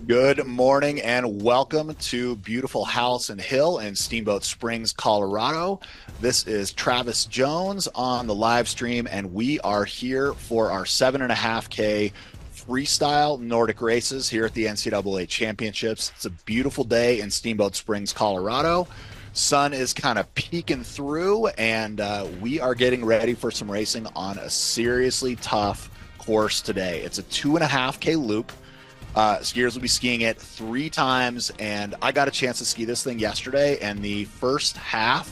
Good morning and welcome to beautiful Howells Hill in Steamboat Springs, Colorado. This is Travis Jones on the live stream, and we are here for our 7.5K freestyle Nordic races here at the NCAA Championships. It's a beautiful day in Steamboat Springs, Colorado. Sun is kind of peeking through, and we are getting ready for some racing on a seriously tough course today. It's a 2.5K loop. Skiers will be skiing it 3 times, and I got a chance to ski this thing yesterday, and the first half,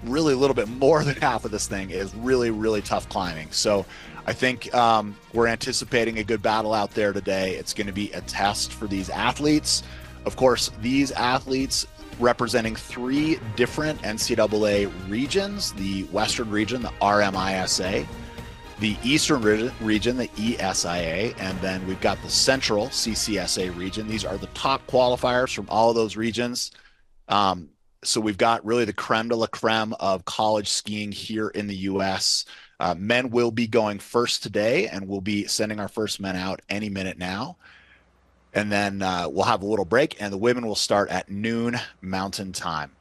really a little bit more than half of this thing, is really, really tough climbing. So I think we're anticipating a good battle out there today. It's going to be a test for these athletes. Of course, these athletes representing 3 different NCAA regions: the Western region, the RMISA, the Eastern region, the ESIA, and then we've got the Central CCSA region. These are the top qualifiers from all of those regions. So we've got really the creme de la creme of college skiing here in the U.S. Men will be going first today, and we'll be sending our first men out any minute now. And then we'll have a little break, and the women will start at noon Mountain Time.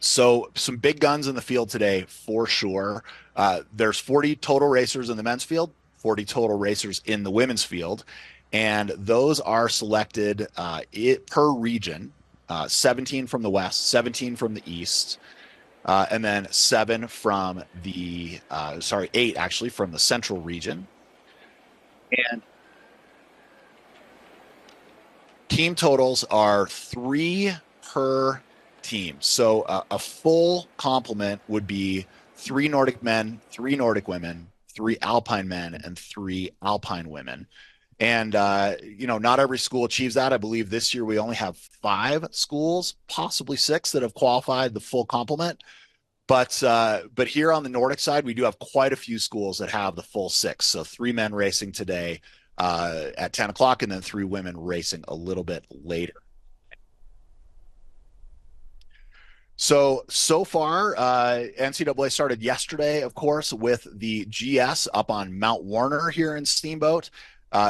So some big guns in the field today for sure. There's 40 total racers in the men's field, 40 total racers in the women's field, and those are selected per region, 17 from the west, 17 from the east, and then 8 actually from the central region. And team totals are 3 per team. So a full complement would be 3 Nordic men, 3 Nordic women, 3 Alpine men, and 3 Alpine women. And, not every school achieves that. I believe this year we only have 5 schools, possibly 6, that have qualified the full complement. But here on the Nordic side, we do have quite a few schools that have the full 6. So 3 men racing today at 10 o'clock, and then 3 women racing a little bit later. So far, NCAA started yesterday, of course, with the GS up on Mount Warner here in Steamboat.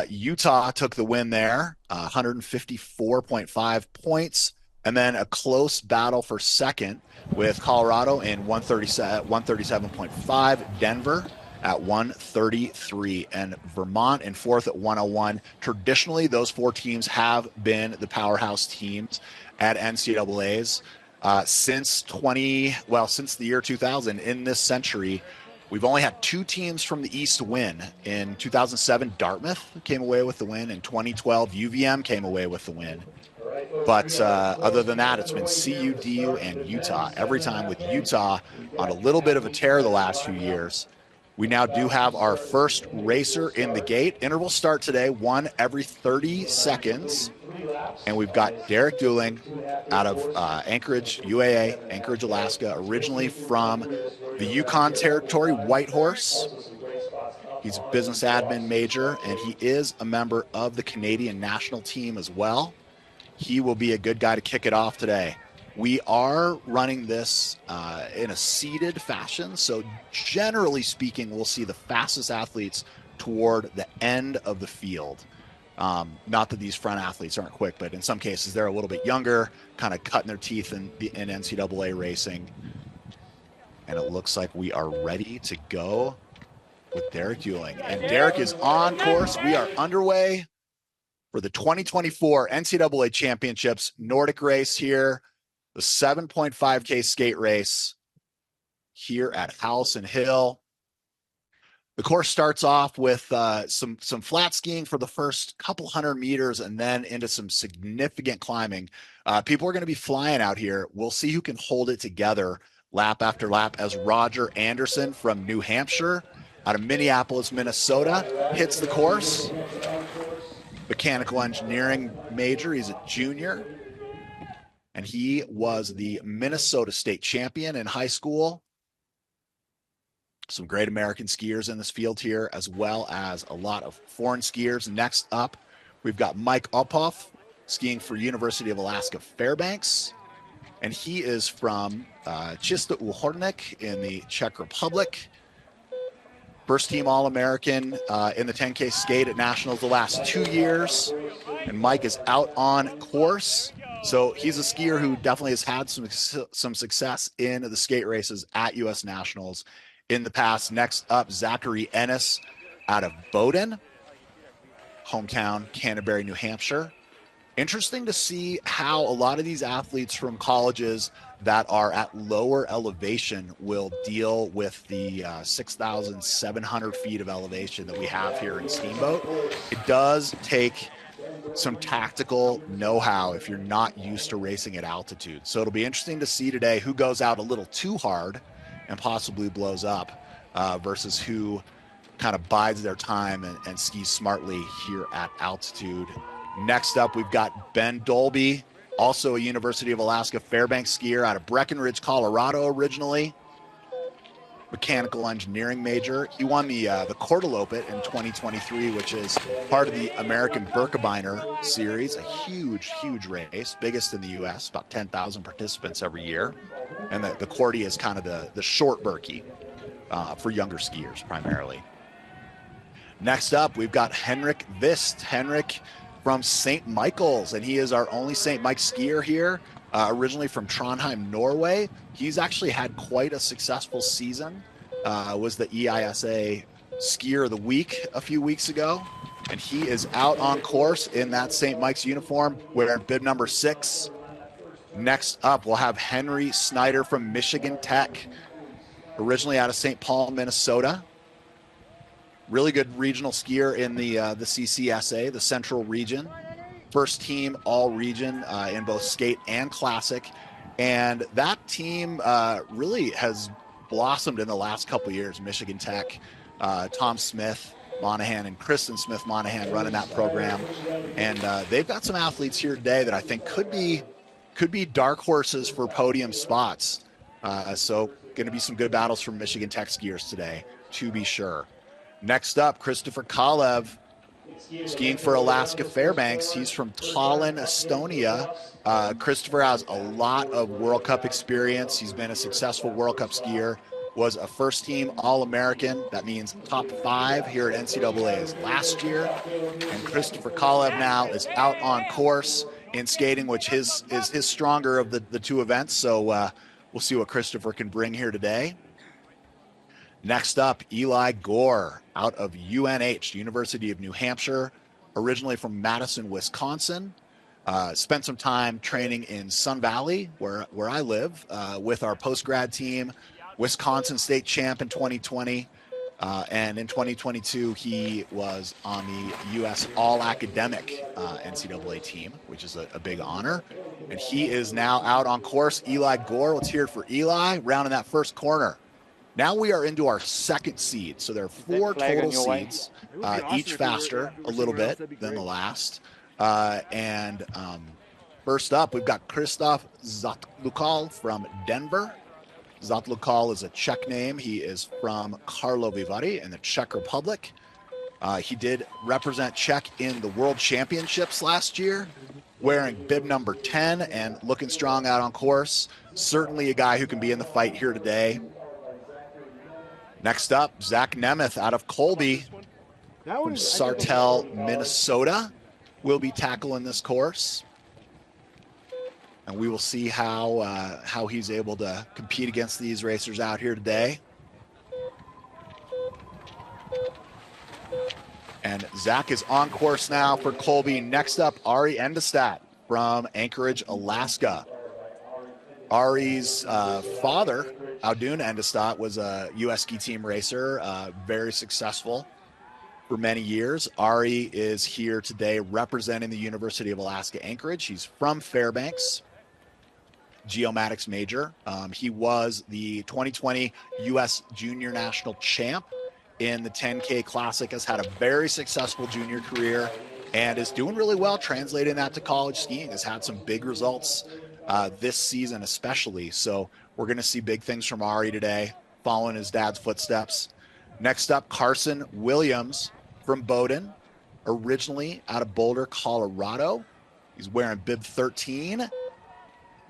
Utah took the win there, 154.5 points, and then a close battle for second with Colorado in 137.5, Denver at 133, and Vermont in fourth at 101. Traditionally, those 4 teams have been the powerhouse teams at NCAAs. Since the year 2000, in this century, we've only had 2 teams from the East win. In 2007, Dartmouth came away with the win. In 2012, UVM came away with the win. But other than that, it's been CU, DU, and Utah. Every time with Utah on a little bit of a tear the last few years. We now do have our first racer in the gate. Intervals start today, 1 every 30 seconds. And we've got Derek Dooling out of Anchorage, UAA, Anchorage, Alaska, originally from the Yukon Territory, Whitehorse. He's a business admin major, and he is a member of the Canadian national team as well. He will be a good guy to kick it off today. We are running this in a seeded fashion, so generally speaking, we'll see the fastest athletes toward the end of the field. Not that these front athletes aren't quick, but in some cases they're a little bit younger, kind of cutting their teeth in NCAA racing. And it looks like we are ready to go with Derek Dooling. And Derek is on course. We are underway for the 2024 NCAA Championships Nordic race here, the 7.5K skate race here at Howells Hill. The course starts off with some flat skiing for the first couple hundred meters, and then into some significant climbing. People are going to be flying out here. We'll see who can hold it together lap after lap as Roger Anderson from New Hampshire out of Minneapolis, Minnesota, hits the course. Mechanical engineering major. He's a junior. And he was the Minnesota State champion in high school. Some great American skiers in this field here, as well as a lot of foreign skiers. Next up, we've got Mike Ophoff skiing for University of Alaska Fairbanks. And he is from Chista Uhornik in the Czech Republic. First team All-American in the 10K skate at Nationals the last 2 years. And Mike is out on course. So he's a skier who definitely has had some success in the skate races at U.S. Nationals in the past. Next up, Zachary Ennis out of Bowdoin, hometown Canterbury, New Hampshire. Interesting to see how a lot of these athletes from colleges that are at lower elevation will deal with the 6,700 feet of elevation that we have here in Steamboat. It does take some tactical know-how if you're not used to racing at altitude. So it'll be interesting to see today who goes out a little too hard and possibly blows up versus who kind of bides their time and skis smartly here at altitude. Next up, we've got Ben Dolby, also a University of Alaska Fairbanks skier out of Breckenridge, Colorado originally. Mechanical engineering major. He won the Kortaloppet in 2023, which is part of the American Birkebeiner series, a huge race, biggest in the U.S., about 10,000 participants every year. And the Korty is kind of the short Birkie for younger skiers primarily. Next up, we've got Henrik Vist. Henrik from St. Michael's, and he is our only St. Mike skier here, originally from Trondheim, Norway. He's actually had quite a successful season, was the EISA Skier of the Week a few weeks ago, and he is out on course in that St. Mike's uniform wearing bib number 6. Next up, we'll have Henry Snyder from Michigan Tech, originally out of St. Paul, Minnesota. Really good regional skier in the CCSA, the Central Region. First team all-region in both skate and classic. And that team really has blossomed in the last couple of years. Michigan Tech, Tom Smith, Monahan, and Kristen Smith Monahan running that program. And they've got some athletes here today that I think could be dark horses for podium spots. So going to be some good battles from Michigan Tech skiers today, to be sure. Next up, Christopher Kalev, skiing for Alaska Fairbanks. He's from Tallinn, Estonia. Christopher has a lot of World Cup experience. He's been a successful World Cup skier, was a first-team All-American. That means top 5 here at NCAA's last year. And Christopher Kalev now is out on course in skating, which is his stronger of the two events. So we'll see what Christopher can bring here today. Next up, Eli Gore out of UNH, University of New Hampshire, originally from Madison, Wisconsin. Spent some time training in Sun Valley, where I live, with our post-grad team, Wisconsin State champ in 2020. And in 2022, he was on the U.S. All-Academic NCAA team, which is a big honor. And he is now out on course. Eli Gore, let's hear it for Eli, rounding that first corner. Now we are into our second seed. So there are 4 total seeds, each faster a little bit than the last. First up, we've got Krzysztof Zatlukal from Denver. Zatlukal is a Czech name. He is from Karlovy Vary in the Czech Republic. He did represent Czech in the World Championships last year, wearing bib number 10 and looking strong out on course. Certainly a guy who can be in the fight here today. Next up, Zach Nemeth out of Colby from Sartell, Minnesota, will be tackling this course. And we will see how he's able to compete against these racers out here today. And Zach is on course now for Colby. Next up, Ari Endestad from Anchorage, Alaska. Ari's father, Audun Endestad, was a U.S. ski team racer, very successful for many years. Ari is here today representing the University of Alaska Anchorage. He's from Fairbanks, geomatics major. He was the 2020 U.S. Junior National Champ in the 10K Classic, has had a very successful junior career, and is doing really well translating that to college skiing. Has had some big results this season especially. So we're going to see big things from Ari today, following his dad's footsteps. Next up, Carson Williams from Bowdoin, originally out of Boulder, Colorado. He's wearing bib 13.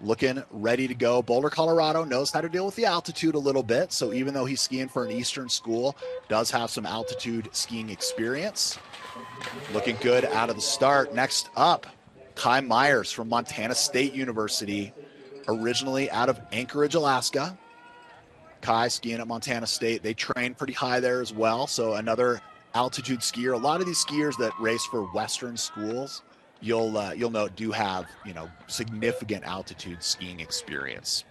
looking ready to go. Boulder, Colorado knows how to deal with the altitude a little bit. So even though he's skiing for an Eastern school, does have some altitude skiing experience. Looking good out of the start. Next up, Kai Myers from Montana State University, originally out of Anchorage, Alaska. Kai skiing at Montana State. They train pretty high there as well. So another altitude skier. A lot of these skiers that race for Western schools, you'll note, do have, significant altitude skiing experience.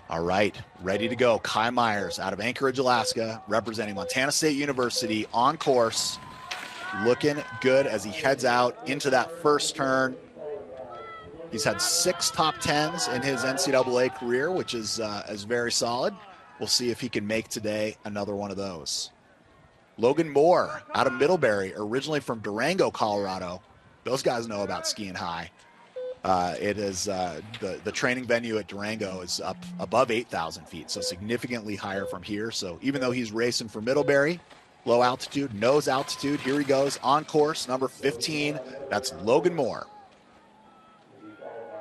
All right, ready to go. Kai Myers out of Anchorage, Alaska, representing Montana State University on course. Looking good as he heads out into that first turn. He's had 6 top 10s in his NCAA career, which is very solid. We'll see if he can make today another one of those. Logan Moore out of Middlebury, originally from Durango, Colorado. Those guys know about skiing high. It is the training venue at Durango is up above 8,000 feet, so significantly higher from here. So even though he's racing for Middlebury, low altitude, knows altitude, here he goes on course, number 15. That's Logan Moore.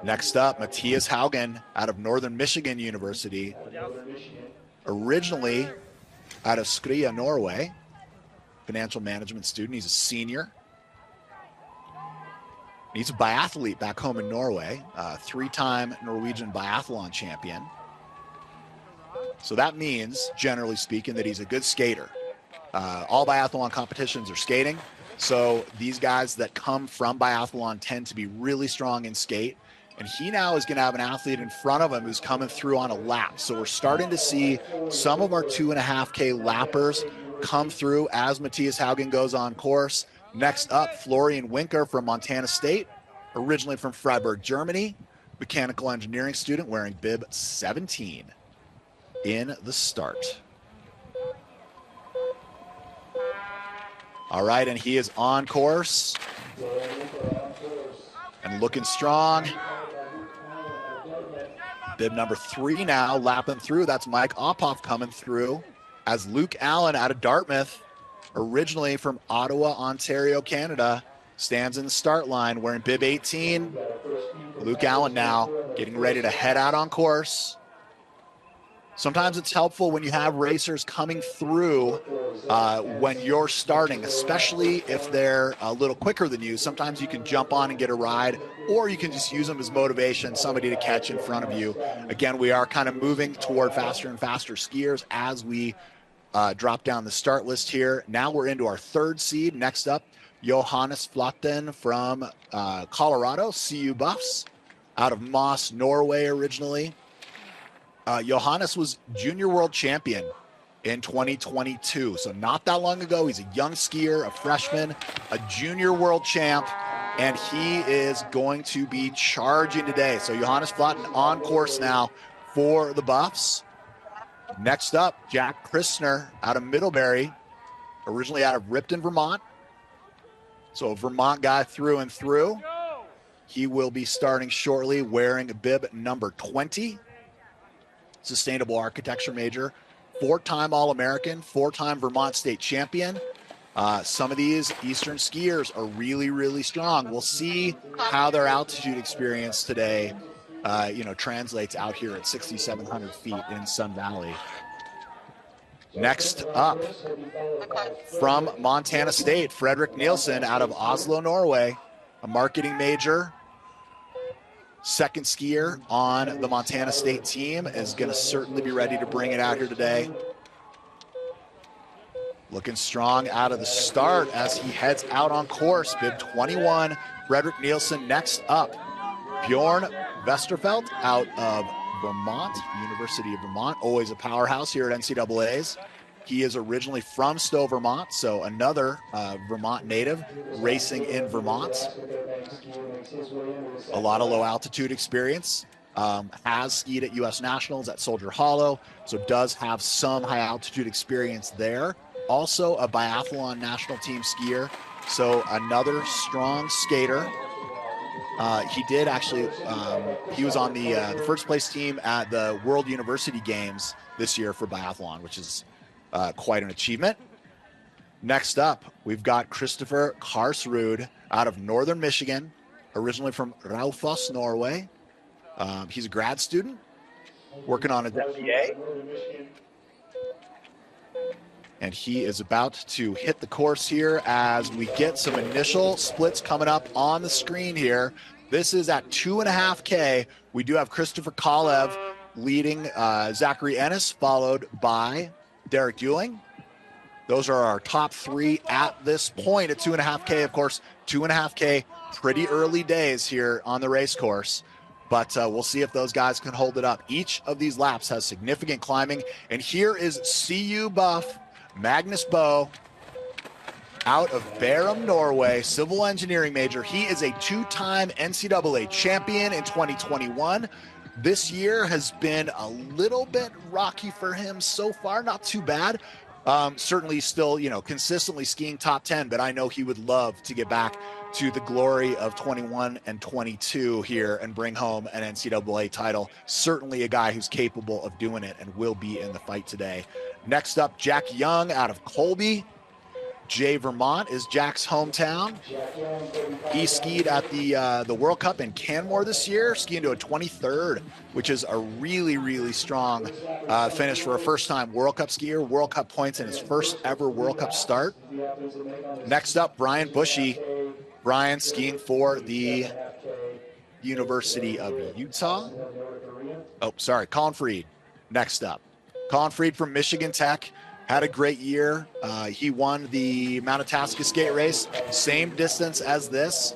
Next up, Matthias Haugen out of Northern Michigan University, originally out of Skria, Norway. Financial management student. He's a senior. He's a biathlete back home in Norway, 3-time Norwegian biathlon champion. So that means, generally speaking, that he's a good skater. All biathlon competitions are skating. So these guys that come from biathlon tend to be really strong in skate. And he now is going to have an athlete in front of him who's coming through on a lap. So we're starting to see some of our 2.5K lappers come through as Matthias Haugen goes on course. Next up, Florian Winker from Montana State, originally from Freiburg, Germany, mechanical engineering student wearing bib 17 in the start. All right, and he is on course and looking strong. Bib number 3 now, lapping through. That's Mike Ophoff coming through as Luke Allen out of Dartmouth, originally from Ottawa, Ontario, Canada, stands in the start line wearing bib 18. Luke Allen now getting ready to head out on course. Sometimes it's helpful when you have racers coming through when you're starting, especially if they're a little quicker than you. Sometimes you can jump on and get a ride, or you can just use them as motivation, somebody to catch in front of you. Again, we are kind of moving toward faster and faster skiers as we drop down the start list here. Now we're into our 3rd seed. Next up, Johannes Flaten from Colorado, CU Buffs, out of Moss, Norway originally. Johannes was junior world champion in 2022. So not that long ago. He's a young skier, a freshman, a junior world champ, and he is going to be charging today. So Johannes Flaten on course now for the Buffs. Next up, Jack Christner out of Middlebury, originally out of Ripton, Vermont. So a Vermont guy through and through. He will be starting shortly wearing bib number 20. Sustainable architecture major, 4-time All-American, 4-time Vermont state champion. Some of these Eastern skiers are really, really strong. We'll see how their altitude experience today, translates out here at 6,700 feet in Sun Valley. Next up, from Montana State, Frederick Nielsen out of Oslo, Norway, a marketing major. 2nd skier on the Montana State team, is going to certainly be ready to bring it out here today. Looking strong out of the start as he heads out on course. Bib 21, Frederick Nielsen. Next up, Bjorn Vesterfeldt out of Vermont, University of Vermont, always a powerhouse here at NCAA's. He is originally from Stowe, Vermont, so another Vermont native racing in Vermont. A lot of low altitude experience. Has skied at U.S. Nationals at Soldier Hollow, so does have some high altitude experience there. Also a biathlon national team skier, so another strong skater. He did actually, he was on the first place team at the World University Games this year for biathlon, which is quite an achievement. Next up, we've got Christopher Karsrud out of Northern Michigan, originally from Raufoss, Norway. He's a grad student working on his MBA. And he is about to hit the course here as we get some initial splits coming up on the screen here. This is at 2.5K. We do have Christopher Kolev leading Zachary Ennis, followed by Derek Ewing. Those are our top three at this point at 2.5K. Of course, 2.5K, pretty early days here on the race course. But we'll see if those guys can hold it up. Each of these laps has significant climbing. And here is CU buff Magnus Boe out of Bærum, Norway, civil engineering major. He is a two-time NCAA champion in 2021. This year has been a little bit rocky for him so far, not too bad. Certainly still, consistently skiing top 10, but I know he would love to get back to the glory of 21 and 22 here and bring home an NCAA title. Certainly a guy who's capable of doing it and will be in the fight today. Next up, Jack Young out of Colby. Jay, Vermont is Jack's hometown. He skied at the World Cup in Canmore this year, skiing to a 23rd, which is a really, really strong finish for a first-time World Cup skier. World Cup points in his first ever World Cup start. Next up, Brian Bushy. Brian skiing for the University of Utah. Oh, sorry, Colin Freed. Next up, Colin Freed from Michigan Tech. Had a great year. He won the Mount Itasca skate race, same distance as this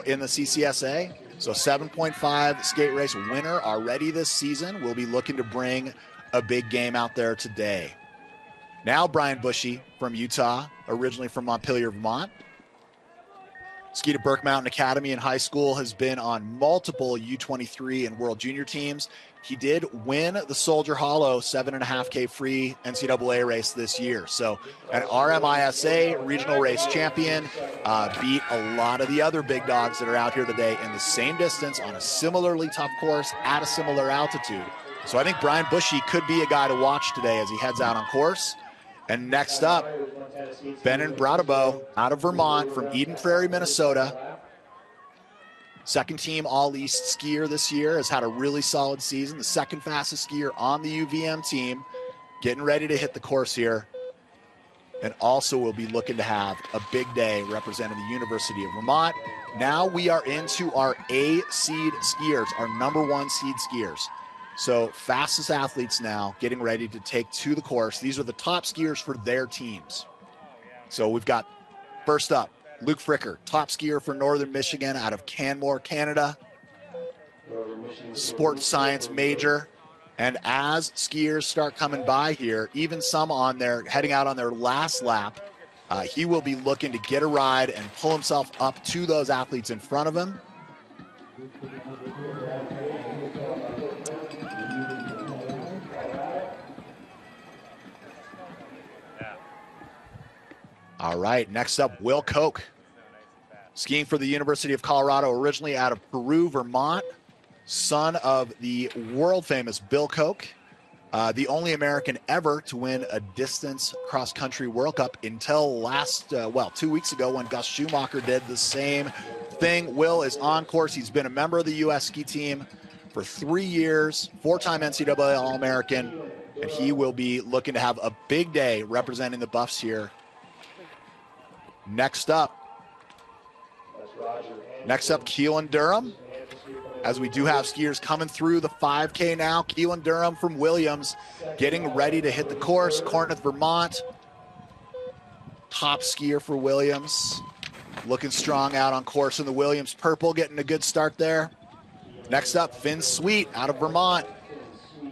in the CCSA. So 7.5 skate race winner already this season. We'll be looking to bring a big game out there today. Now Brian Bushy from Utah, originally from Montpelier, Vermont. Skied at Burke Mountain Academy in high school, has been on multiple U23 and World Junior teams. He did win the Soldier Hollow 7.5K free NCAA race this year. So an RMISA regional race champion, beat a lot of the other big dogs that are out here today in the same distance on a similarly tough course at a similar altitude. So I think Brian Bushy could be a guy to watch today as he heads out on course. And next up, Benon Bradabo out of Vermont from Eden Prairie, Minnesota. Second team All-East skier this year, has had a really solid season. The second fastest skier on the UVM team, getting ready to hit the course here. And also will be looking to have a big day representing the University of Vermont. Now we are into our A seed skiers, our number one seed skiers. So fastest athletes now getting ready to take to the course. These are the top skiers for their teams. So we've got, first up, Luke Fricker, top skier for Northern Michigan out of Canmore, Canada. Sports science major. And as skiers start coming by here, even some on their, heading out on their last lap, he will be looking to get a ride and pull himself up to those athletes in front of him. All right, next up, Will Koch, skiing for the University of Colorado, originally out of Peru, Vermont, son of the world-famous Bill Koch, the only American ever to win a distance cross-country World Cup until last, 2 weeks ago when Gus Schumacher did the same thing. Will is on course. He's been a member of the U.S. ski team for 3 years, four-time NCAA All-American, and he will be looking to have a big day representing the Buffs here. Next up, Keelan Durham, as we do have skiers coming through the 5K now. Keelan Durham from Williams getting ready to hit the course. Corinth, Vermont, top skier for Williams. Looking strong out on course in the Williams purple, getting a good start there. Next up, Finn Sweet out of Vermont.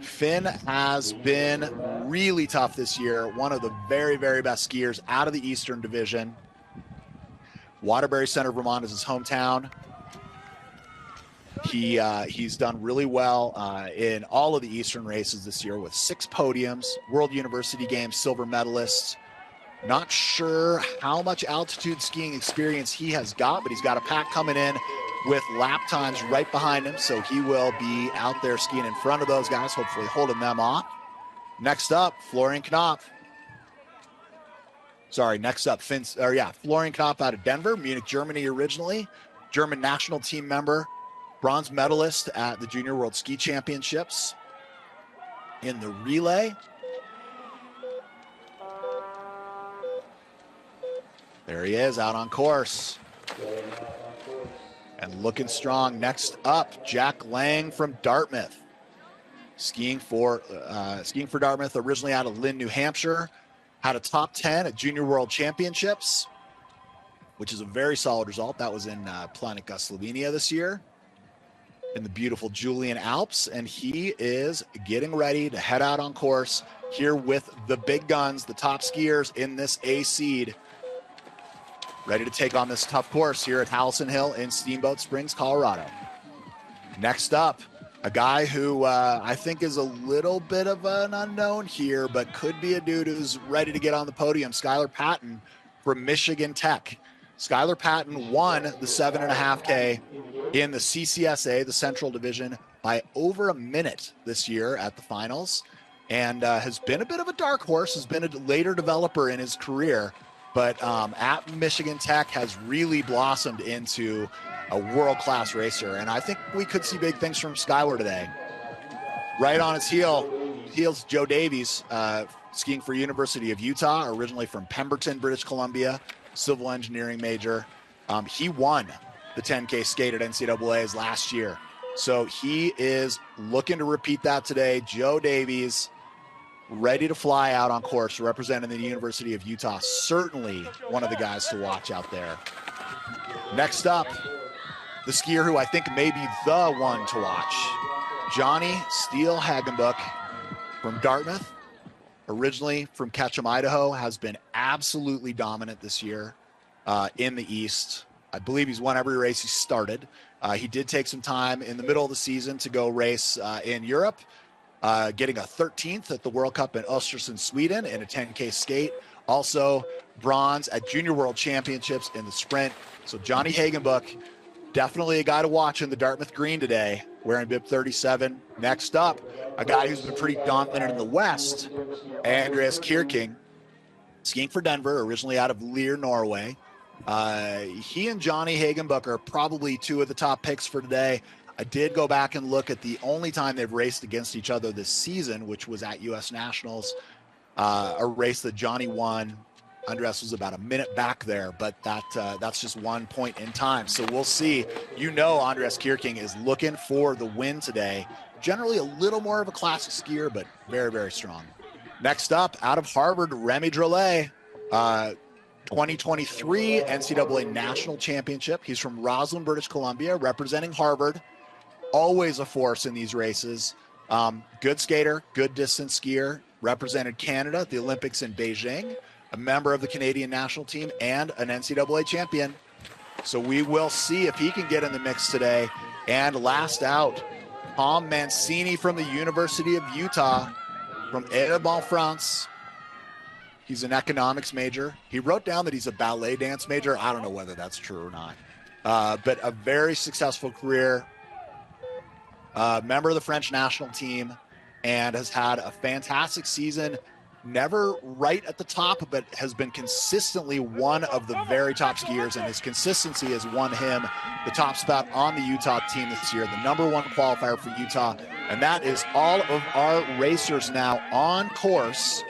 Finn has been really tough this year. One of the very, very best skiers out of the Eastern Division. Waterbury Center, Vermont is his hometown. He's done really well in all of the Eastern races this year with 6 podiums, World University Games silver medalist. Not sure how much altitude skiing experience he has got, but he's got a pack coming in with lap times right behind him, so he will be out there skiing in front of those guys, hopefully holding them off. Next up, Florian Knopf. Florian Knopf out of Denver, Munich, Germany originally. German national team member bronze medalist at the Junior World Ski Championships in the relay. There he is out on course. And looking strong. Next up, Jack Lang from Dartmouth. Skiing for Dartmouth, originally out of Lynn, New Hampshire. Had a top 10 at Junior World Championships, which is a very solid result. That was in Planica, Slovenia this year in the beautiful Julian Alps. And he is getting ready to head out on course here with the big guns, the top skiers in this A seed. Ready to take on this tough course here at Howelson Hill in Steamboat Springs, Colorado. Next up, a guy who I think is a little bit of an unknown here, but could be a dude who's ready to get on the podium, Skylar Patton from Michigan Tech. Skylar Patton won the 7.5K in the CCSA, the Central Division, by over a minute this year at the finals, and has been a bit of a dark horse, has been a later developer in his career, but at Michigan Tech has really blossomed into a world-class racer. And I think we could see big things from Skylar today. Right on his heels, Joe Davies, skiing for University of Utah, originally from Pemberton, British Columbia, civil engineering major. He won the 10K skate at NCAA's last year. So he is looking to repeat that today. Joe Davies, ready to fly out on course, representing the University of Utah. Certainly one of the guys to watch out there. Next up, the skier who I think may be the one to watch, Johnny Steele Hagenbuch from Dartmouth, originally from Ketchum, Idaho, has been absolutely dominant this year in the East. I believe he's won every race he started. He did take some time in the middle of the season to go race in Europe, getting a 13th at the World Cup in Östersund, Sweden in a 10K skate. Also bronze at Junior World Championships in the sprint. So Johnny Hagenbuch, definitely a guy to watch in the Dartmouth green today, wearing bib 37. Next up, a guy who's been pretty dominant in the West, Andreas Kierking, skiing for Denver, originally out of Leer, Norway. He and Johnny Hagenbuch are probably two of the top picks for today. I did go back and look at the only time they've raced against each other this season, which was at U.S. Nationals, a race that Johnny won. Andreas was about a minute back there, but that's just one point in time. So we'll see. Andreas Kierking is looking for the win today. Generally a little more of a classic skier, but very, very strong. Next up, out of Harvard, Remy Drolet, 2023 NCAA National Championship. He's from Roslyn, British Columbia, representing Harvard. Always a force in these races. Good skater, good distance skier, represented Canada at the Olympics in Beijing, a member of the Canadian national team, and an NCAA champion. So we will see if he can get in the mix today. And last out, Tom Mancini from the University of Utah, from Aix-les-Bains, France. He's an economics major. He wrote down that he's a ballet dance major. I don't know whether that's true or not. But a very successful career. Member of the French national team, and has had a fantastic season. Never right at the top, but has been consistently one of the very top skiers, and his consistency has won him the top spot on the Utah team this year, the #1 qualifier for Utah. And that is all of our racers now on course.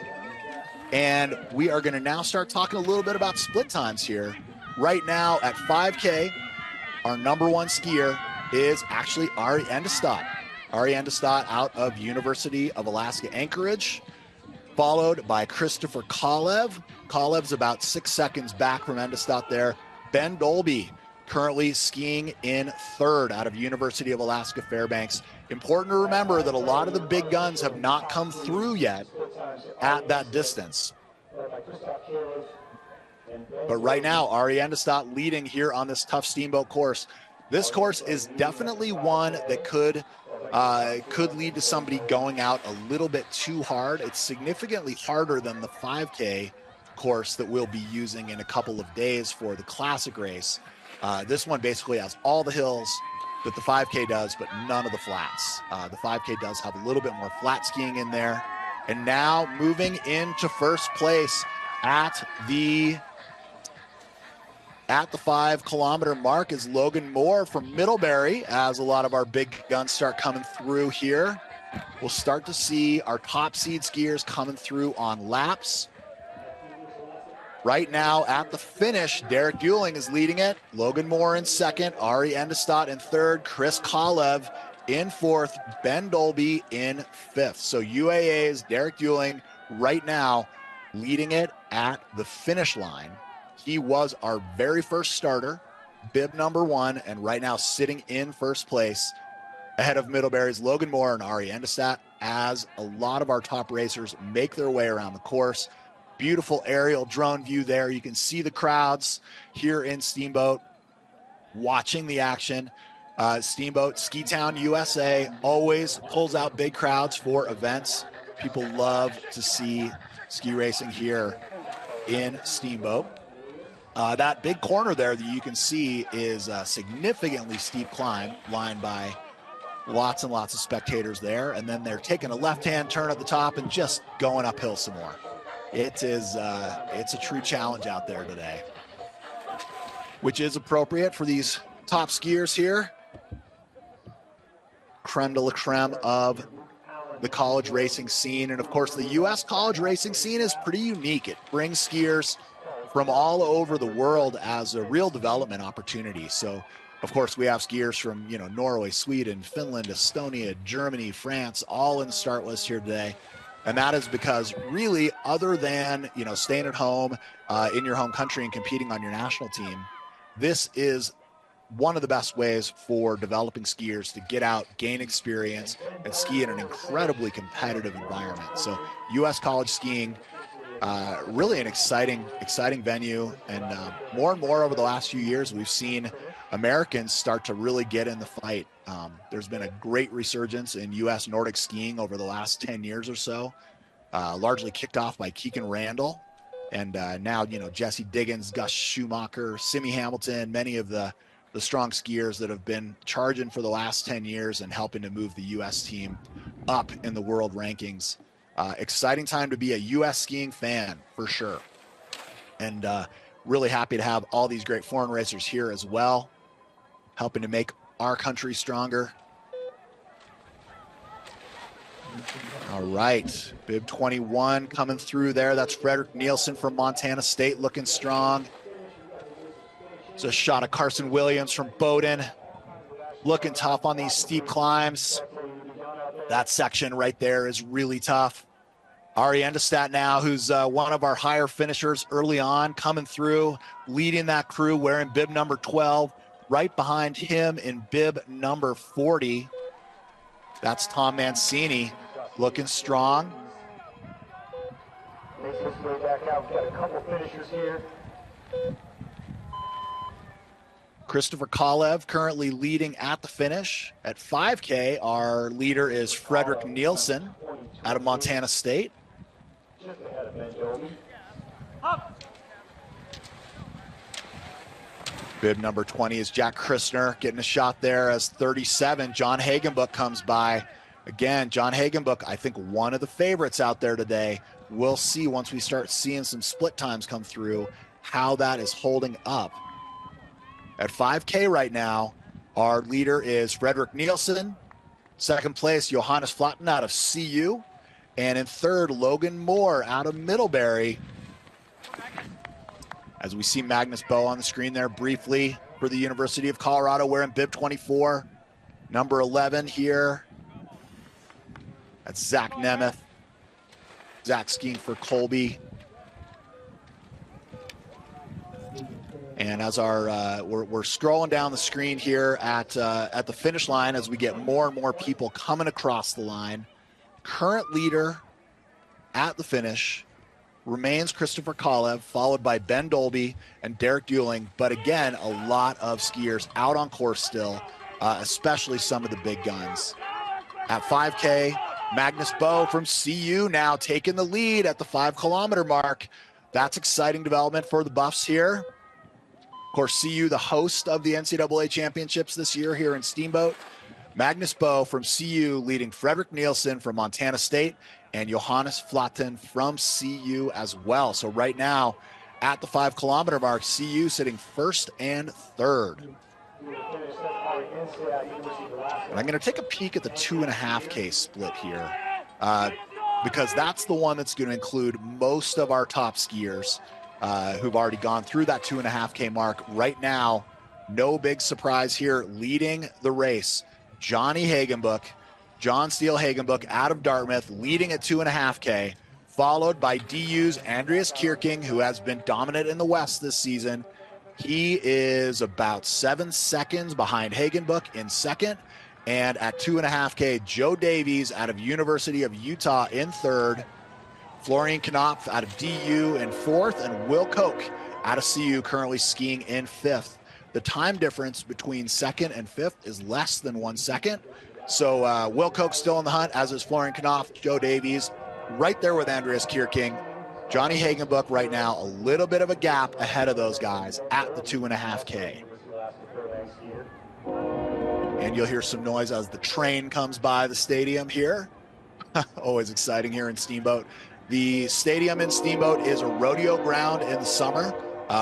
And we are going to now start talking a little bit about split times here. Right now at 5K, our #1 skier is actually Ari Endestad. Ari Endestad out of University of Alaska Anchorage, followed by Christopher Kolev. Kolev's about 6 seconds back from Endestad there. Ben Dolby currently skiing in 3rd out of University of Alaska Fairbanks. Important to remember that a lot of the big guns have not come through yet at that distance. But right now, Ari Endestad leading here on this tough steamboat course. This course is definitely one that could lead to somebody going out a little bit too hard. It's significantly harder than the 5K course that we'll be using in a couple of days for the classic race. This one basically has all the hills that the 5K does, but none of the flats. The 5K does have a little bit more flat skiing in there. And now moving into first place at the at the 5 kilometer mark is Logan Moore from Middlebury. As a lot of our big guns start coming through here, we'll start to see our top seed skiers coming through on laps. Right now at the finish, Derek Bueling is leading it. Logan Moore in second, Ari Endestad in third, Chris Kolev in fourth, Ben Dolby in fifth. So UAA's Derek Bueling right now leading it at the finish line. He was our very first starter, bib number 1, and right now sitting in first place ahead of Middlebury's Logan Moore and Ari Endestad as a lot of our top racers make their way around the course. Beautiful aerial drone view there. You can see the crowds here in Steamboat watching the action. Steamboat, Ski Town, USA always pulls out big crowds for events. People love to see ski racing here in Steamboat. That big corner there that you can see is a significantly steep climb lined by lots and lots of spectators there. And then they're taking a left-hand turn at the top and just going uphill some more. It's a true challenge out there today, which is appropriate for these top skiers here. Creme de la creme of the college racing scene. And of course, the U.S. college racing scene is pretty unique. It brings skiers from all over the world as a real development opportunity. So, of course, we have skiers from, Norway, Sweden, Finland, Estonia, Germany, France, all in the start list here today. And that is because really, other than, staying at home in your home country and competing on your national team, this is one of the best ways for developing skiers to get out, gain experience, and ski in an incredibly competitive environment. So U.S. college skiing, really an exciting venue. And more and more over the last few years, we've seen Americans start to really get in the fight. There's been a great resurgence in U.S. Nordic skiing over the last 10 years or so, largely kicked off by Keegan Randall. And now, Jesse Diggins, Gus Schumacher, Simi Hamilton, many of the strong skiers that have been charging for the last 10 years and helping to move the U.S. team up in the world rankings. Exciting time to be a U.S. skiing fan, for sure. And really happy to have all these great foreign racers here as well, helping to make our country stronger. All right, bib 21 coming through there. That's Frederick Nielsen from Montana State, looking strong. It's a shot of Carson Williams from Bowdoin, looking tough on these steep climbs. That section right there is really tough. Ari Endestad now, who's one of our higher finishers early on, coming through, leading that crew, wearing bib number 12. Right behind him in bib number 40, that's Tom Mancini, looking strong. Makes his way back out. We've got a couple finishers here. Christopher Kolev currently leading at the finish. At 5K, our leader is Frederick Nielsen out of Montana State. Just ahead of Ben Dolby. Bib number 20 is Jack Christner getting a shot there as 37. John Hagenbuch comes by. Again, John Hagenbuch, I think one of the favorites out there today. We'll see once we start seeing some split times come through how that is holding up. At 5K right now, our leader is Frederick Nielsen. Second place, Johannes Flatten out of CU. And in third, Logan Moore out of Middlebury. As we see Magnus Bowe on the screen there briefly for the University of Colorado, wearing bib 24. Number 11 here. That's Zach Nemeth. Zach skiing for Colby. And as our we're scrolling down the screen here at the finish line as we get more and more people coming across the line. Current leader at the finish remains Christopher Kolev, followed by Ben Dolby and Derek Bueling. But again, a lot of skiers out on course still, especially some of the big guns. At 5K, Magnus Bowe from CU now taking the lead at the 5 kilometer mark. That's exciting development for the Buffs here. Of course, CU, the host of the NCAA championships this year here in Steamboat. Magnus Bowe from CU leading Frederick Nielsen from Montana State and Johannes Flatten from CU as well. So right now, at the 5 kilometer mark. CU sitting first and third. And I'm going to take a peek at the 2.5K split here because that's the one that's going to include most of our top skiers who've already gone through that 2.5K mark. Right now, no big surprise here. Leading the race, Johnny Hagenbuch, John Steele Hagenbuch out of Dartmouth, leading at 2.5K, followed by DU's Andreas Kierking, who has been dominant in the West this season. He is about 7 seconds behind Hagenbuch in second. And at 2.5K, Joe Davies out of University of Utah in third. Florian Knopf out of DU in fourth. And Will Koch out of CU currently skiing in fifth. The time difference between second and fifth is less than 1 second. So Will Koch still in the hunt, as is Florian Knopf, Joe Davies, right there with Andreas Kierking. Johnny Hagenbuch right now, a little bit of a gap ahead of those guys at the 2.5K. And you'll hear some noise as the train comes by the stadium here. Always exciting here in Steamboat. The stadium in Steamboat is a rodeo ground in the summer.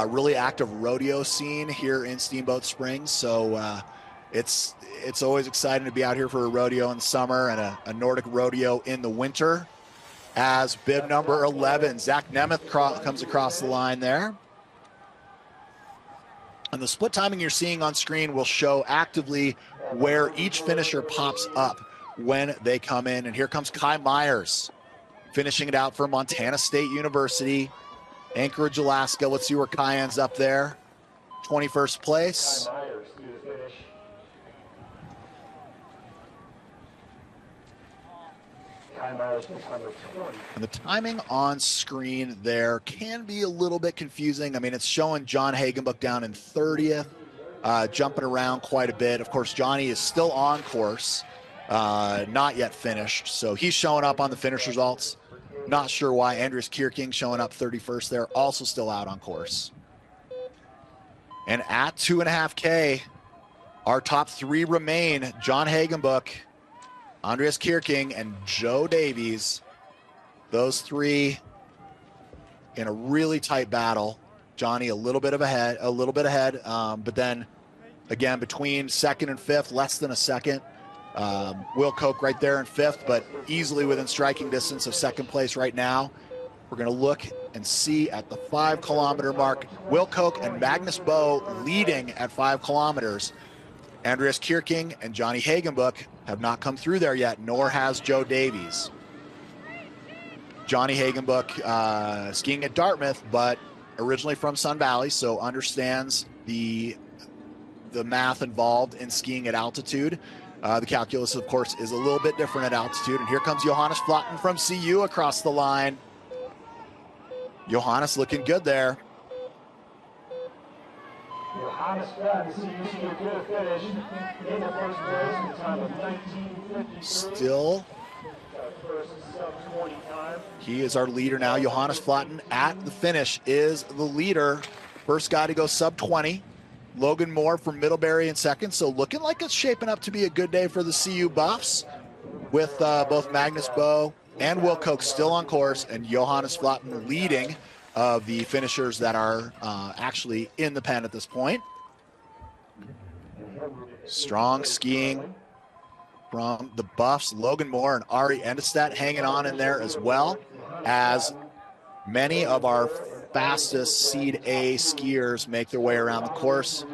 Really active rodeo scene here in Steamboat Springs. So it's always exciting to be out here for a rodeo in the summer and a Nordic rodeo in the winter. As bib number 11, Zach Nemeth comes across the line there. And the split timing you're seeing on screen will show actively where each finisher pops up when they come in. And here comes Kai Myers finishing it out for Montana State University, Anchorage, Alaska. Let's see where Kai ends up there. 21st place. And the timing on screen there can be a little bit confusing. I mean, it's showing John Hagenbuch down in 30th, jumping around quite a bit. Of course, Johnny is still on course, not yet finished. So he's showing up on the finish results. Not sure why. Andreas Kierking showing up 31st there, also still out on course. And at 2.5K, our top three remain John Hagenbuch, Andreas Kierking, and Joe Davies. Those three in a really tight battle. Johnny a little bit ahead, but then again between second and fifth, less than a second. Will Koch right there in fifth, but easily within striking distance of second place right now. We're going to look and see at the 5 kilometer mark. Will Koch and Magnus Boe leading at 5 kilometers. Andreas Kierking and Johnny Hagenbuch have not come through there yet, nor has Joe Davies. Johnny Hagenbuch skiing at Dartmouth, but originally from Sun Valley, so understands the math involved in skiing at altitude. The calculus, of course, is a little bit different at altitude. And here comes Johannes Flatten from CU across the line. Johannes looking good there. Still, he is our leader now. Johannes Flatten at the finish is the leader. First guy to go sub 20. Logan Moore from Middlebury in second. So looking like it's shaping up to be a good day for the CU Buffs with both Magnus Boe and Will Koch still on course and Johannes Flatten leading of the finishers that are actually in the pen at this point. Strong skiing from the Buffs. Logan Moore and Ari Endestedt hanging on in there as well, as many of our fastest Seed A skiers make their way around the course.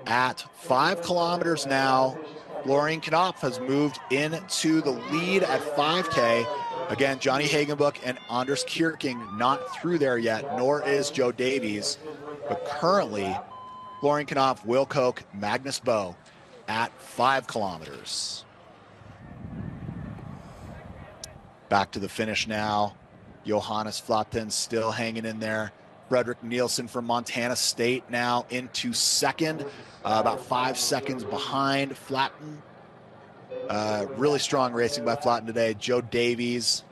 At 5 kilometers now, Florian Knopf has moved into the lead at 5K. Again, Johnny Hagenbuch and Anders Kierking not through there yet, nor is Joe Davies. But currently, Florian Knopf, Will Koch, Magnus Boe at 5 kilometers. Back to the finish now. Johannes Flatten still hanging in there. Frederick Nielsen from Montana State now into second, about 5 seconds behind Flatten. Really strong racing by Flatten today. Joe Davies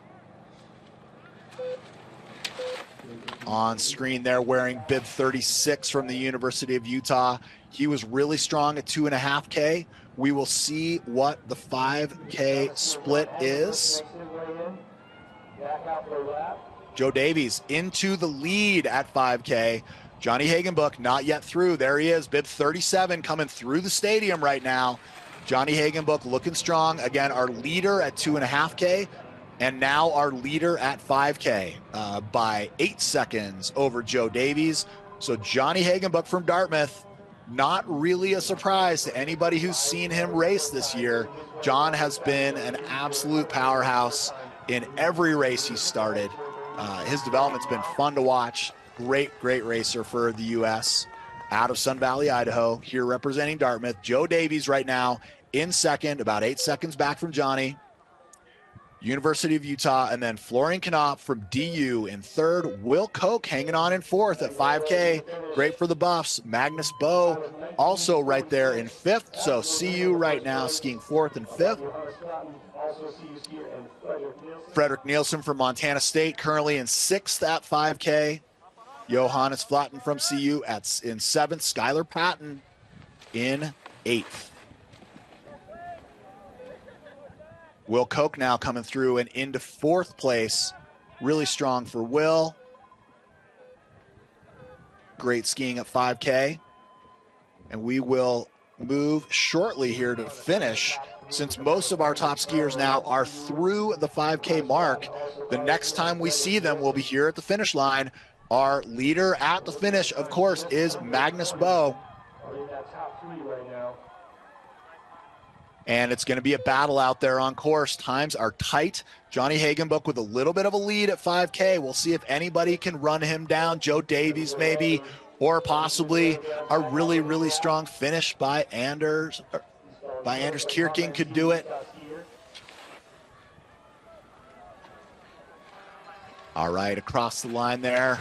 on screen there wearing bib 36 from the University of Utah. He was really strong at 2.5K. We will see what the 5K split is. Joe Davies into the lead at 5K. Johnny Hagenbuch not yet through. There he is, bib 37 coming through the stadium right now. Johnny Hagenbuch looking strong. Again, our leader at 2.5K, and now our leader at 5K by 8 seconds over Joe Davies. So Johnny Hagenbuch from Dartmouth, not really a surprise to anybody who's seen him race this year. John has been an absolute powerhouse in every race he started. His development's been fun to watch. Great racer for the U.S. out of Sun Valley, Idaho, here representing Dartmouth. Joe Davies right now in second, about 8 seconds back from Johnny. University of Utah, and then Florian Knopf from DU in third. Will Koch hanging on in fourth at 5K. Great for the Buffs. Magnus Bowe also right there in fifth. So CU right now skiing fourth and fifth. Frederick Nielsen from Montana State currently in sixth at 5K. Johannes Flatten from CU in seventh. Skylar Patton in eighth. Will Koch now coming through and into fourth place. Really strong for Will. Great skiing at 5K. And we will move shortly here to finish. Since most of our top skiers now are through the 5K mark, the next time we see them will be here at the finish line. Our leader at the finish, of course, is Magnus Bowe. And it's going to be a battle out there on course. Times are tight. Johnny Hagenbuch with a little bit of a lead at 5K. We'll see if anybody can run him down. Joe Davies maybe, or possibly a really strong finish by Anders. Anders Kierking could do it. All right, across the line there.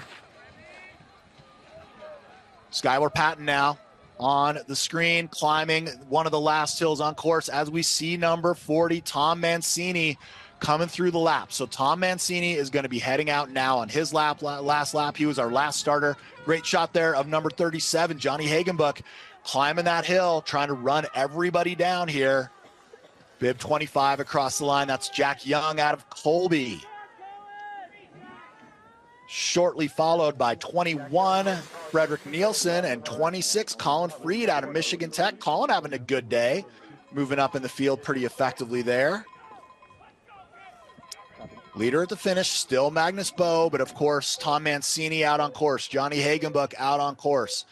Skylar Patton now on the screen, climbing one of the last hills on course as we see number 40, Tom Mancini, coming through the lap. So Tom Mancini is going to be heading out now on his last lap. He was our last starter. Great shot there of number 37, Johnny Hagenbuch, climbing that hill, trying to run everybody down here. Bib 25 across the line. That's Jack Young out of Colby. Shortly followed by 21, Frederick Nielsen, and 26, Colin Freed out of Michigan Tech. Colin having a good day, moving up in the field pretty effectively there. Leader at the finish, still Magnus Bowe, but of course, Tom Mancini out on course. Johnny Hagenbuch out on course.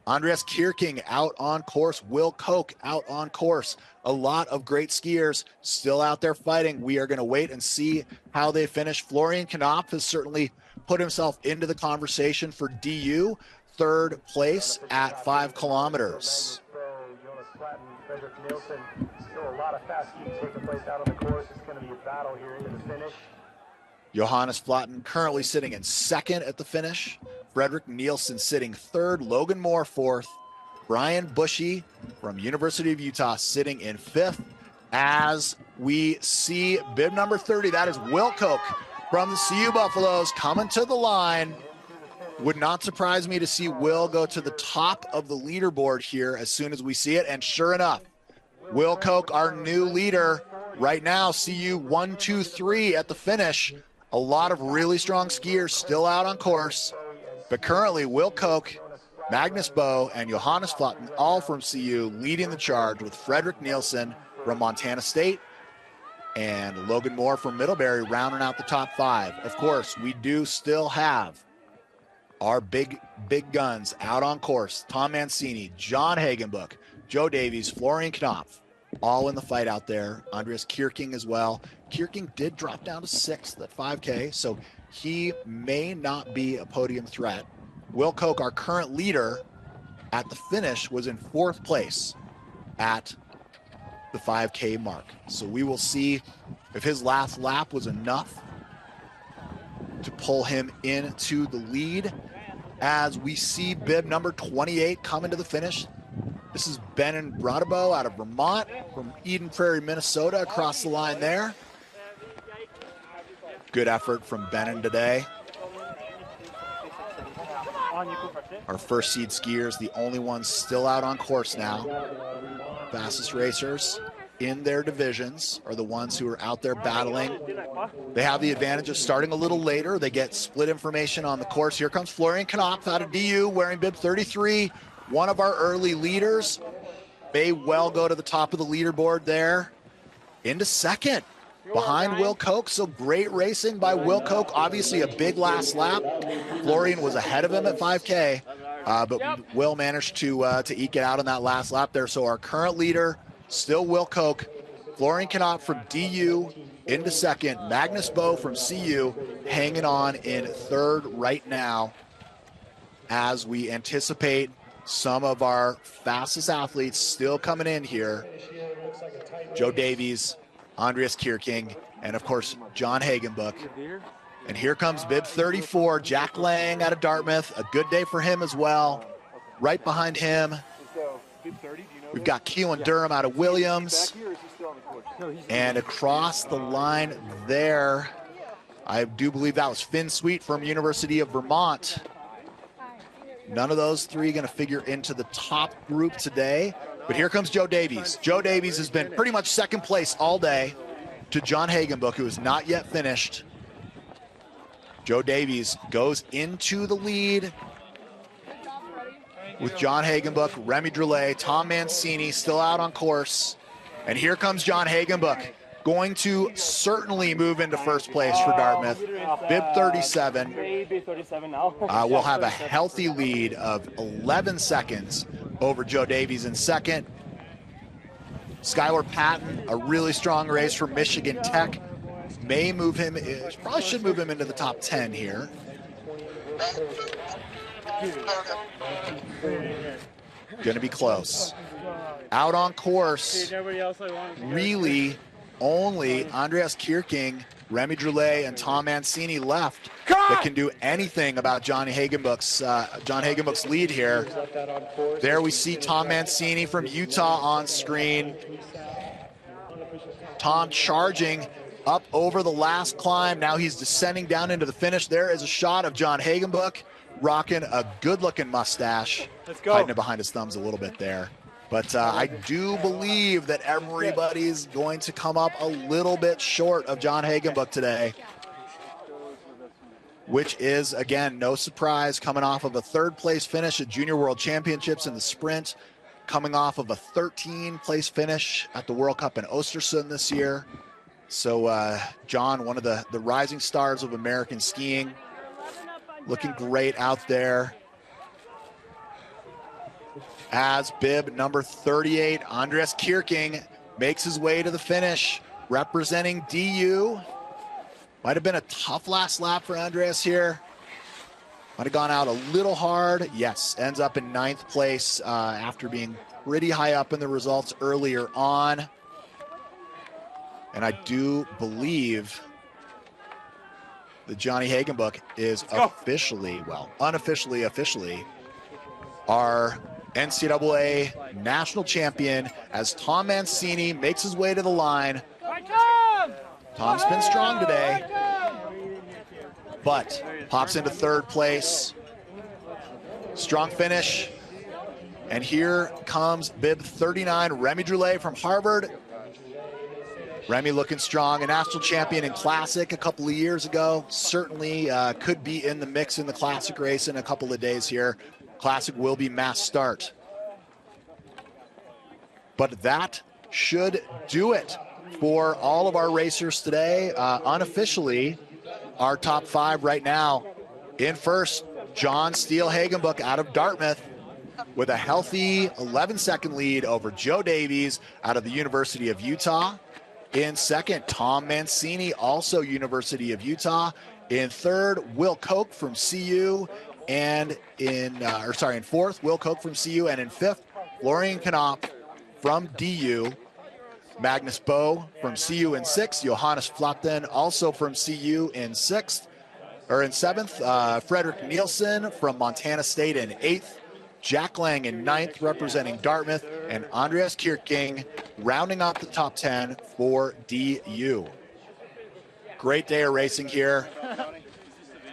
Andreas Kierking out on course. Will Koch out on course. A lot of great skiers still out there fighting. We are going to wait and see how they finish. Florian Knopf has certainly put himself into the conversation for DU. Third place at 5 kilometers. Still a lot of fast skiing taking place out on the course. It's going to be a battle here into the finish. Johannes Flatten currently sitting in second at the finish. Frederick Nielsen sitting third. Logan Moore fourth. Brian Bushy from University of Utah sitting in fifth. As we see bib number 30, that is Will Koch from the CU Buffaloes coming to the line. Would not surprise me to see Will go to the top of the leaderboard here as soon as we see it. And sure enough, Will Koch, our new leader right now, CU 1, 2, 3 at the finish. A lot of really strong skiers still out on course. But currently, Will Koch, Magnus Bowe, and Johannes Flatten, all from CU, leading the charge with Frederick Nielsen from Montana State and Logan Moore from Middlebury rounding out the top 5. Of course, we do still have our big guns out on course. Tom Mancini, John Hagenbuch, Joe Davies, Florian Knopf, all in the fight out there. Andreas Kierking as well. Kierking did drop down to 6th at 5K, so he may not be a podium threat. Will Koch, our current leader at the finish, was in 4th place at the 5K mark. So we will see if his last lap was enough to pull him into the lead as we see bib number 28 coming to the finish. This is Benon Bradabo out of Vermont from Eden Prairie, Minnesota, across the line there. Good effort from Benon today. Our first seed skiers, the only ones still out on course now. Fastest racers. in their divisions are the ones who are out there battling. They have the advantage of starting a little later. They get split information on the course. Here comes Florian Knopf out of DU wearing bib 33, one of our early leaders. May well go to the top of the leaderboard there. Into second behind Will Koch. So great racing by Will Koch. Obviously a big last lap. Florian was ahead of him at 5K, but Will managed to eke it out on that last lap there. So our current leader, still Will Koch. Florian Knopf from DU into second. Magnus Bowe from CU hanging on in third right now as we anticipate some of our fastest athletes still coming in here. Joe Davies, Andreas Kierking, and of course, John Hagenbuch. And here comes bib 34, Jack Lang out of Dartmouth. A good day for him as well. Right behind him, we've got Keelan Durham out of Williams. And across the line there, I do believe that was Finn Sweet from University of Vermont. None of those three going to figure into the top group today. But here comes Joe Davies. Joe Davies has been pretty much second place all day to John Hagenbuch, who is not yet finished. Joe Davies goes into the lead with John Hagenbuch, Remy Droulet, Tom Mancini still out on course. And here comes John Hagenbuch, going to certainly move into first place for Dartmouth. Bib 37 will have a healthy lead of 11 seconds over Joe Davies in second. Skylar Patton, a really strong race from Michigan Tech. May move him, probably should move him into the top 10 here. Gonna be close. Out on course, really only Andreas Kierking, Remy Droulet, and Tom Mancini left that can do anything about John Hagenbuch's lead here. There we see Tom Mancini from Utah on screen. Tom charging up over the last climb. Now he's descending down into the finish. There is a shot of John Hagenbuch rocking a good-looking mustache. Let's go. Hiding it behind his thumbs a little bit there. But I do believe that everybody's going to come up a little bit short of John Hagenbuch today, which is, again, no surprise, coming off of a third-place finish at Junior World Championships in the sprint, coming off of a 13th-place finish at the World Cup in Östersund this year. So, John, one of the rising stars of American skiing, looking great out there. As bib number 38, Andreas Kierking makes his way to the finish, representing DU. Might have been a tough last lap for Andreas here. Might have gone out a little hard. Yes, ends up in 9th place after being pretty high up in the results earlier on. And I do believe that Johnny Hagenbuch is officially, well, unofficially, officially, our NCAA national champion as Tom Mancini makes his way to the line. Tom's been strong today, but pops into third place. Strong finish. And here comes bib 39, Remy Droulet from Harvard. Remy looking strong, a national champion in Classic a couple of years ago. Certainly could be in the mix in the Classic race in a couple of days here. Classic will be mass start. But that should do it for all of our racers today. Unofficially, our top 5 right now. In first, John Steele Hagenbuch out of Dartmouth with a healthy 11-second lead over Joe Davies out of the University of Utah. In second, Tom Mancini, also University of Utah. In third, Will Koch from CU. And in fourth, Will Koch from CU. And in fifth, Florian Knopf from DU. Magnus Bowe from CU in sixth. Johannes Flatten, also from CU in seventh. Frederick Nielsen from Montana State in eighth. Jack Lang in ninth, representing Dartmouth. And Andreas Kierking rounding off the top 10 for DU. Great day of racing here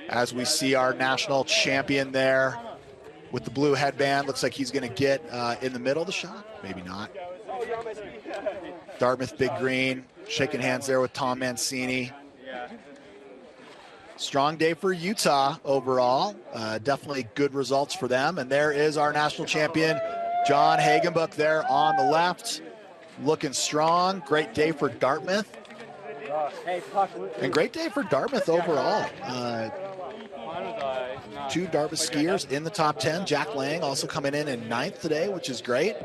as we see our national champion there with the blue headband. Looks like he's going to get in the middle of the shot. Maybe not. Dartmouth Big Green shaking hands there with Tom Mancini. Strong day for Utah overall. Definitely good results for them. And there is our national champion, John Hagenbuch, there on the left. Looking strong. Great day for Dartmouth. And great day for Dartmouth overall. 2 Dartmouth skiers in the top 10. Jack Lang also coming in ninth today, which is great.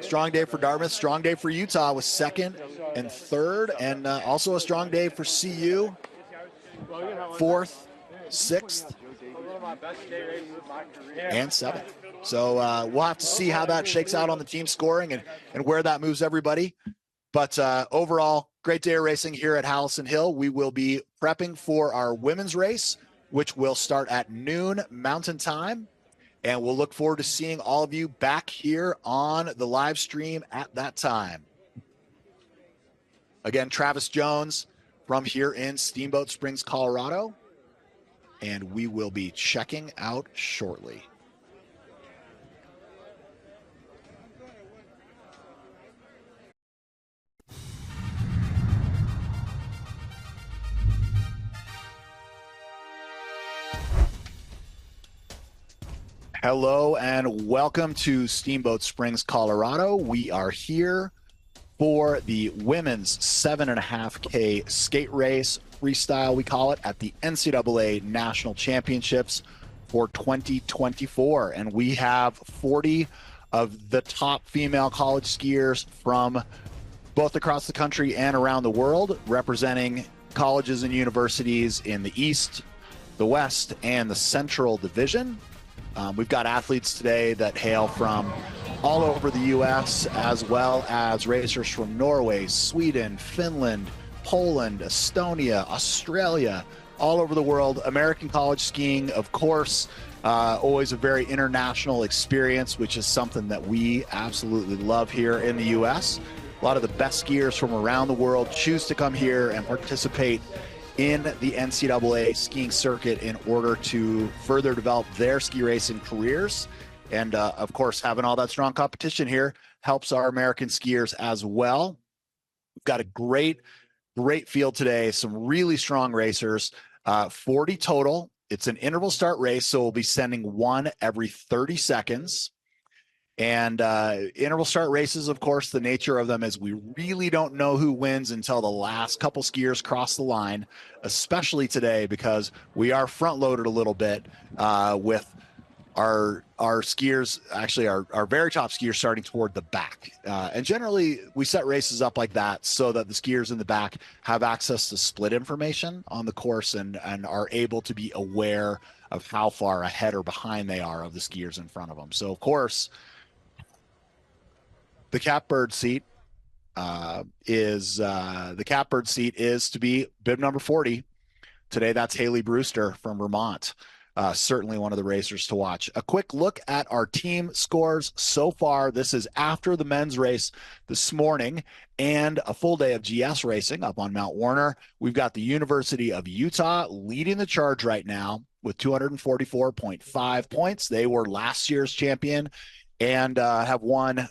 Strong day for Dartmouth. Strong day for Utah with 2nd and 3rd. And also a strong day for CU. 4th, 6th, and 7th. So we'll have to see how that shakes out on the team scoring and where that moves everybody. But overall, great day of racing here at Hallison Hill. We will be prepping for our women's race, which will start at noon Mountain Time. And we'll look forward to seeing all of you back here on the live stream at that time. Again, Travis Jones from here in Steamboat Springs, Colorado. And we will be checking out shortly. Hello and welcome to Steamboat Springs, Colorado. We are here for the women's 7.5K skate race, freestyle we call it, at the NCAA National Championships for 2024. And we have 40 of the top female college skiers from both across the country and around the world, representing colleges and universities in the East, the West, and the Central Division. We've got athletes today that hail from all over the U.S., as well as racers from Norway, Sweden, Finland, Poland, Estonia, Australia, all over the world. American college skiing, of course, always a very international experience, which is something that we absolutely love here in the U.S. A lot of the best skiers from around the world choose to come here and participate in the NCAA skiing circuit in order to further develop their ski racing careers. And of course, having all that strong competition here helps our American skiers as well. We've got a great field today, some really strong racers, 40 total. It's an interval start race, so we'll be sending one every 30 seconds. And interval start races, of course, the nature of them is we really don't know who wins until the last couple skiers cross the line, especially today because we are front loaded a little bit with our skiers, actually our very top skiers starting toward the back. And generally we set races up like that so that the skiers in the back have access to split information on the course and are able to be aware of how far ahead or behind they are of the skiers in front of them. So of course, the catbird seat is to be bib number 40. Today, that's Haley Brewster from Vermont. Certainly one of the racers to watch. A quick look at our team scores so far. This is after the men's race this morning and a full day of GS racing up on Mount Warner. We've got the University of Utah leading the charge right now with 244.5 points. They were last year's champion and have won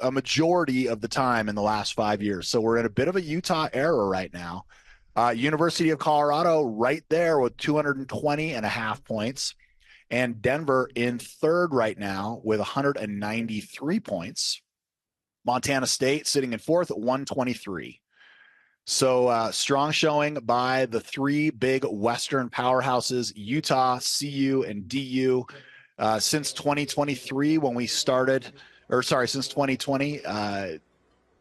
a majority of the time in the last 5 years. So we're in a bit of a Utah era right now. University of Colorado right there with 220.5 points. And Denver in 3rd right now with 193 points. Montana State sitting in 4th at 123. So strong showing by the 3 big Western powerhouses, Utah, CU, and DU. Since 2023, when we started, since 2020,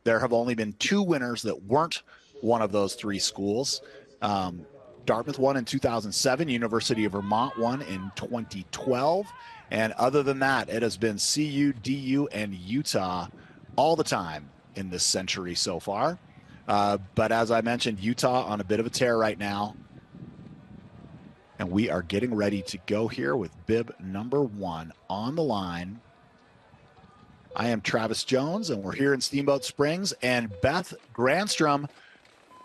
there have only been 2 winners that weren't one of those 3 schools. Dartmouth won in 2007, University of Vermont won in 2012. And other than that, it has been CU, DU, and Utah all the time in this century so far. But as I mentioned, Utah on a bit of a tear right now. And we are getting ready to go here with bib number 1 on the line. I am Travis Jones, and we're here in Steamboat Springs. And Beth Granstrom,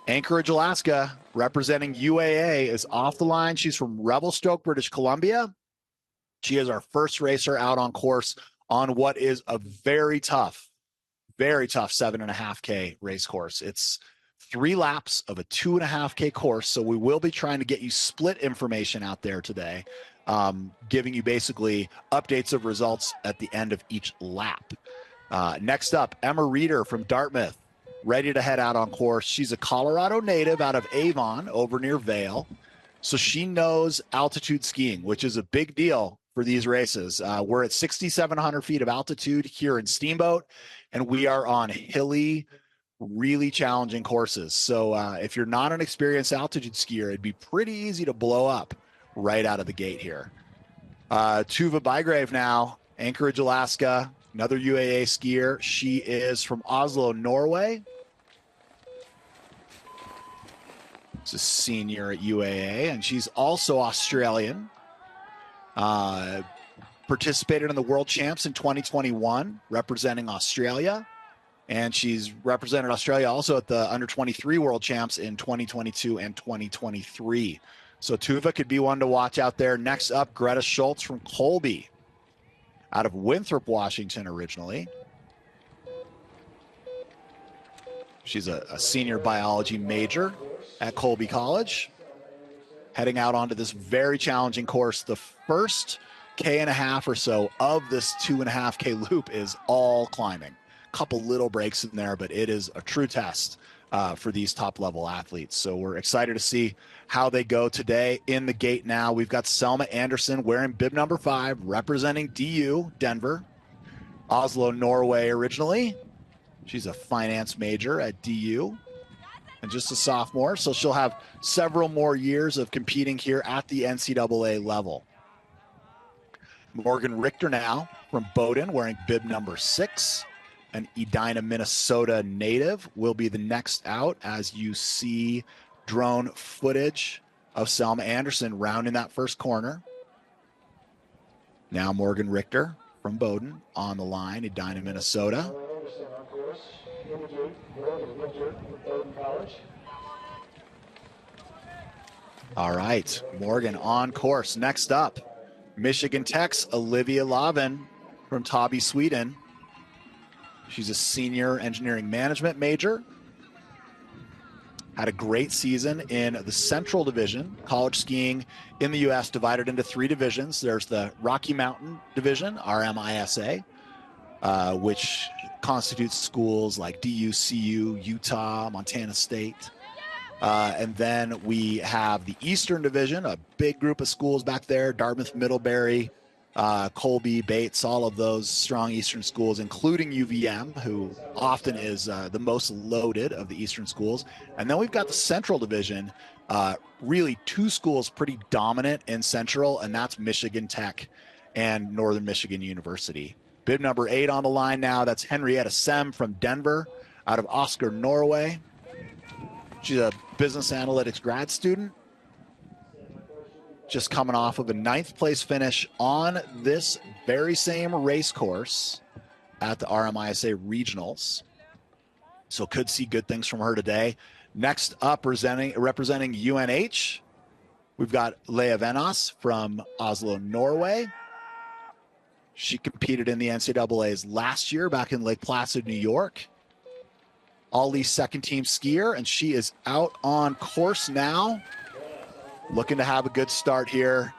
Anchorage, Alaska, representing UAA, is off the line. She's from Revelstoke, British Columbia. She is our first racer out on course on what is a very tough very tough 7.5K race course. It's 3 laps of a 2.5K course. So we will be trying to get you split information out there today, giving you basically updates of results at the end of each lap. Next up, Emma Reeder from Dartmouth, ready to head out on course. She's a Colorado native out of Avon over near Vail. So she knows altitude skiing, which is a big deal for these races. We're at 6,700 feet of altitude here in Steamboat, and we are on hilly, really challenging courses. So if you're not an experienced altitude skier, it'd be pretty easy to blow up right out of the gate here. Tuva Bygrave now, Anchorage, Alaska, another UAA skier. She is from Oslo, Norway. She's a senior at UAA, and she's also Australian. Participated in the World Champs in 2021, representing Australia. And she's represented Australia also at the Under-23 World Champs in 2022 and 2023. So Tuva could be one to watch out there. Next up, Greta Schultz from Colby, out of Winthrop, Washington originally. She's a senior biology major at Colby College, heading out onto this very challenging course. The first K and a half or so of this 2.5K loop is all climbing. Couple little breaks in there, but it is a true test for these top level athletes. So we're excited to see how they go today. In the gate now, we've got Selma Anderson wearing bib number 5, representing DU, Denver, Oslo, Norway originally. She's a finance major at DU and just a sophomore. So she'll have several more years of competing here at the NCAA level. Morgan Richter now from Bowdoin wearing bib number 6. An Edina, Minnesota native will be the next out as you see drone footage of Selma Anderson rounding that first corner. Now Morgan Richter from Bowdoin on the line, Edina, Minnesota. All right, Morgan on course. Next up, Michigan Tech's Olivia Lavin from Tabi, Sweden. She's a senior engineering management major. Had a great season in the Central Division. College skiing in the U.S. divided into 3 divisions. There's the Rocky Mountain Division, RMISA, which constitutes schools like DU, CU, Utah, Montana State. And then we have the Eastern Division, a big group of schools back there, Dartmouth, Middlebury, Colby, Bates, all of those strong Eastern schools, including UVM, who often is the most loaded of the Eastern schools. And then we've got the Central Division, really 2 schools pretty dominant in Central, and that's Michigan Tech and Northern Michigan University. Bib number 8 on the line now. That's Henrietta Sem from Denver, out of Oscar, Norway. She's a business analytics grad student, just coming off of a 9th place finish on this very same race course at the RMISA Regionals. So could see good things from her today. Next up, representing UNH, we've got Leah Venas from Oslo, Norway. She competed in the NCAAs last year back in Lake Placid, New York. Ollie's second-team skier, and she is out on course now. Looking to have a good start here.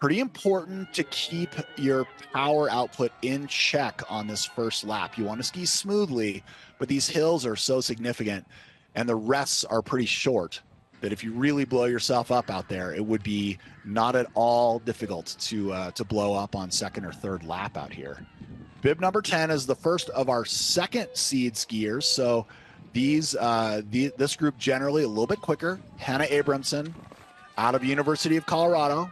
Pretty important to keep your power output in check on this first lap. You want to ski smoothly, but these hills are so significant, and the rests are pretty short, that if you really blow yourself up out there, it would be not at all difficult to blow up on second or third lap out here. Bib number 10 is the first of our second seed skiers, so this group generally a little bit quicker. Hannah Abramson, out of University of Colorado.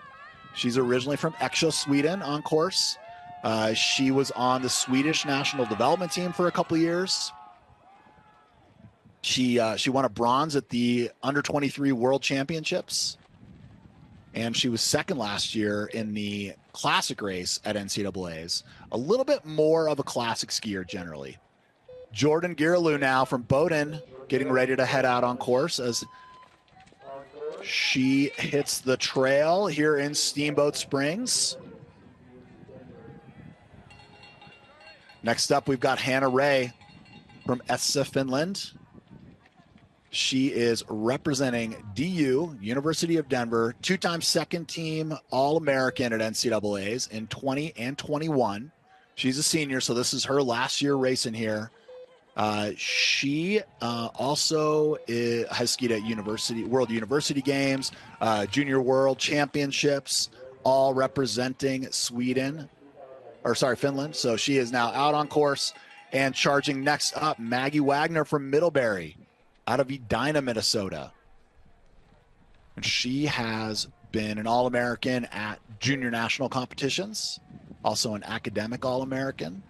She's originally from Eksjö, Sweden on course. She was on the Swedish national development team for a couple of years. She won a bronze at the Under-23 World Championships. And she was second last year in the classic race at NCAAs. A little bit more of a classic skier generally. Jordan Giralou now from Bowdoin, getting ready to head out on course as she hits the trail here in Steamboat Springs. Next up, we've got Hannah Ray from Essa, Finland. She is representing DU, University of Denver, two-time second team All-American at NCAAs in 20 and 21. She's a senior, so this is her last year racing here. She also has skied at World University Games, Junior World Championships, all representing Finland. So she is now out on course and charging next up. Maggie Wagner from Middlebury, out of Edina, Minnesota. And she has been an All-American at junior national competitions, also an academic All-American.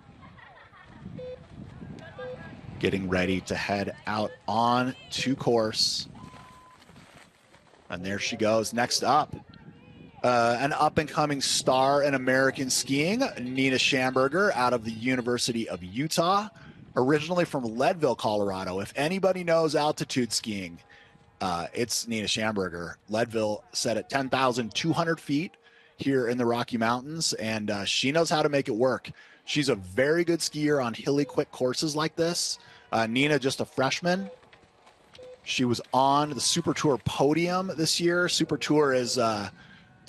Getting ready to head out on to course. And there she goes. Next up, an up-and-coming star in American skiing, Nina Schamberger, out of the University of Utah, originally from Leadville, Colorado. If anybody knows altitude skiing, it's Nina Schamberger. Leadville set at 10,200 feet here in the Rocky Mountains, and she knows how to make it work. She's a very good skier on hilly, quick courses like this. Nina, just a freshman. She was on the Super Tour podium this year. Super Tour is the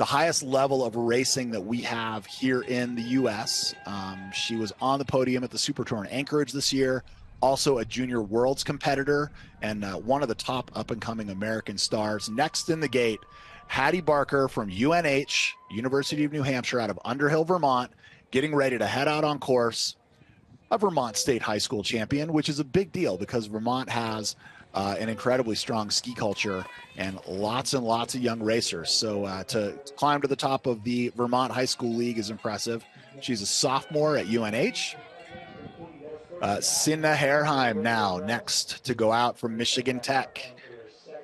highest level of racing that we have here in the U.S. She was on the podium at the Super Tour in Anchorage this year, also a Junior Worlds competitor, and one of the top up-and-coming American stars. Next in the gate, Hattie Barker from UNH, University of New Hampshire, out of Underhill, Vermont, getting ready to head out on course. A Vermont State High School champion, which is a big deal because Vermont has an incredibly strong ski culture and lots of young racers. So to climb to the top of the Vermont High School League is impressive. She's a sophomore at UNH. Sinna Herheim now next to go out from Michigan Tech,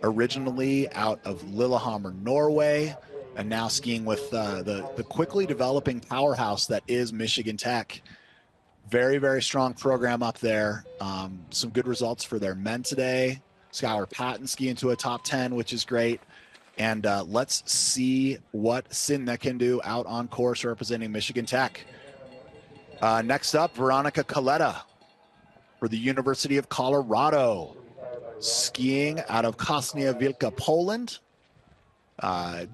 originally out of Lillehammer, Norway, and now skiing with the quickly developing powerhouse that is Michigan Tech. Very, very strong program up there. Some good results for their men today. Skylar Patton skiing to a top 10, which is great. And let's see what Sinna can do out on course representing Michigan Tech. Next up, Veronica Kaleta for the University of Colorado, skiing out of Kosnia Wielka, Poland.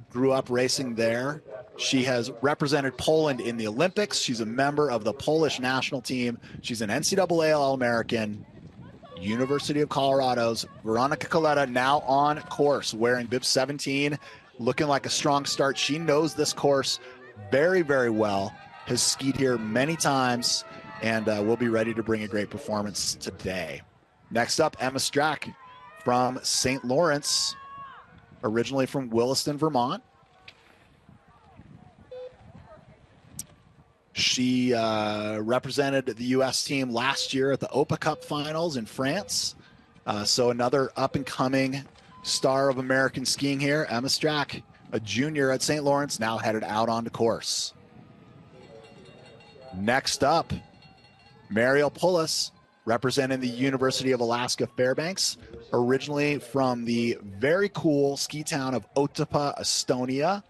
Grew up racing there. She has represented Poland in the Olympics. She's a member of the Polish national team. She's an NCAA All-American. University of Colorado's Veronica Kaleta now on course, wearing bib 17, looking like a strong start. She knows this course very, very well, has skied here many times, and will be ready to bring a great performance today. Next up, Emma Strack from St. Lawrence, originally from Williston, Vermont. She represented the U.S. team last year at the OPA Cup finals in France. So another up-and-coming star of American skiing here. Emma Strack, a junior at St. Lawrence, now headed out onto course. Next up, Mariel Pullis, representing the University of Alaska Fairbanks, originally from the very cool ski town of Otapa, Estonia.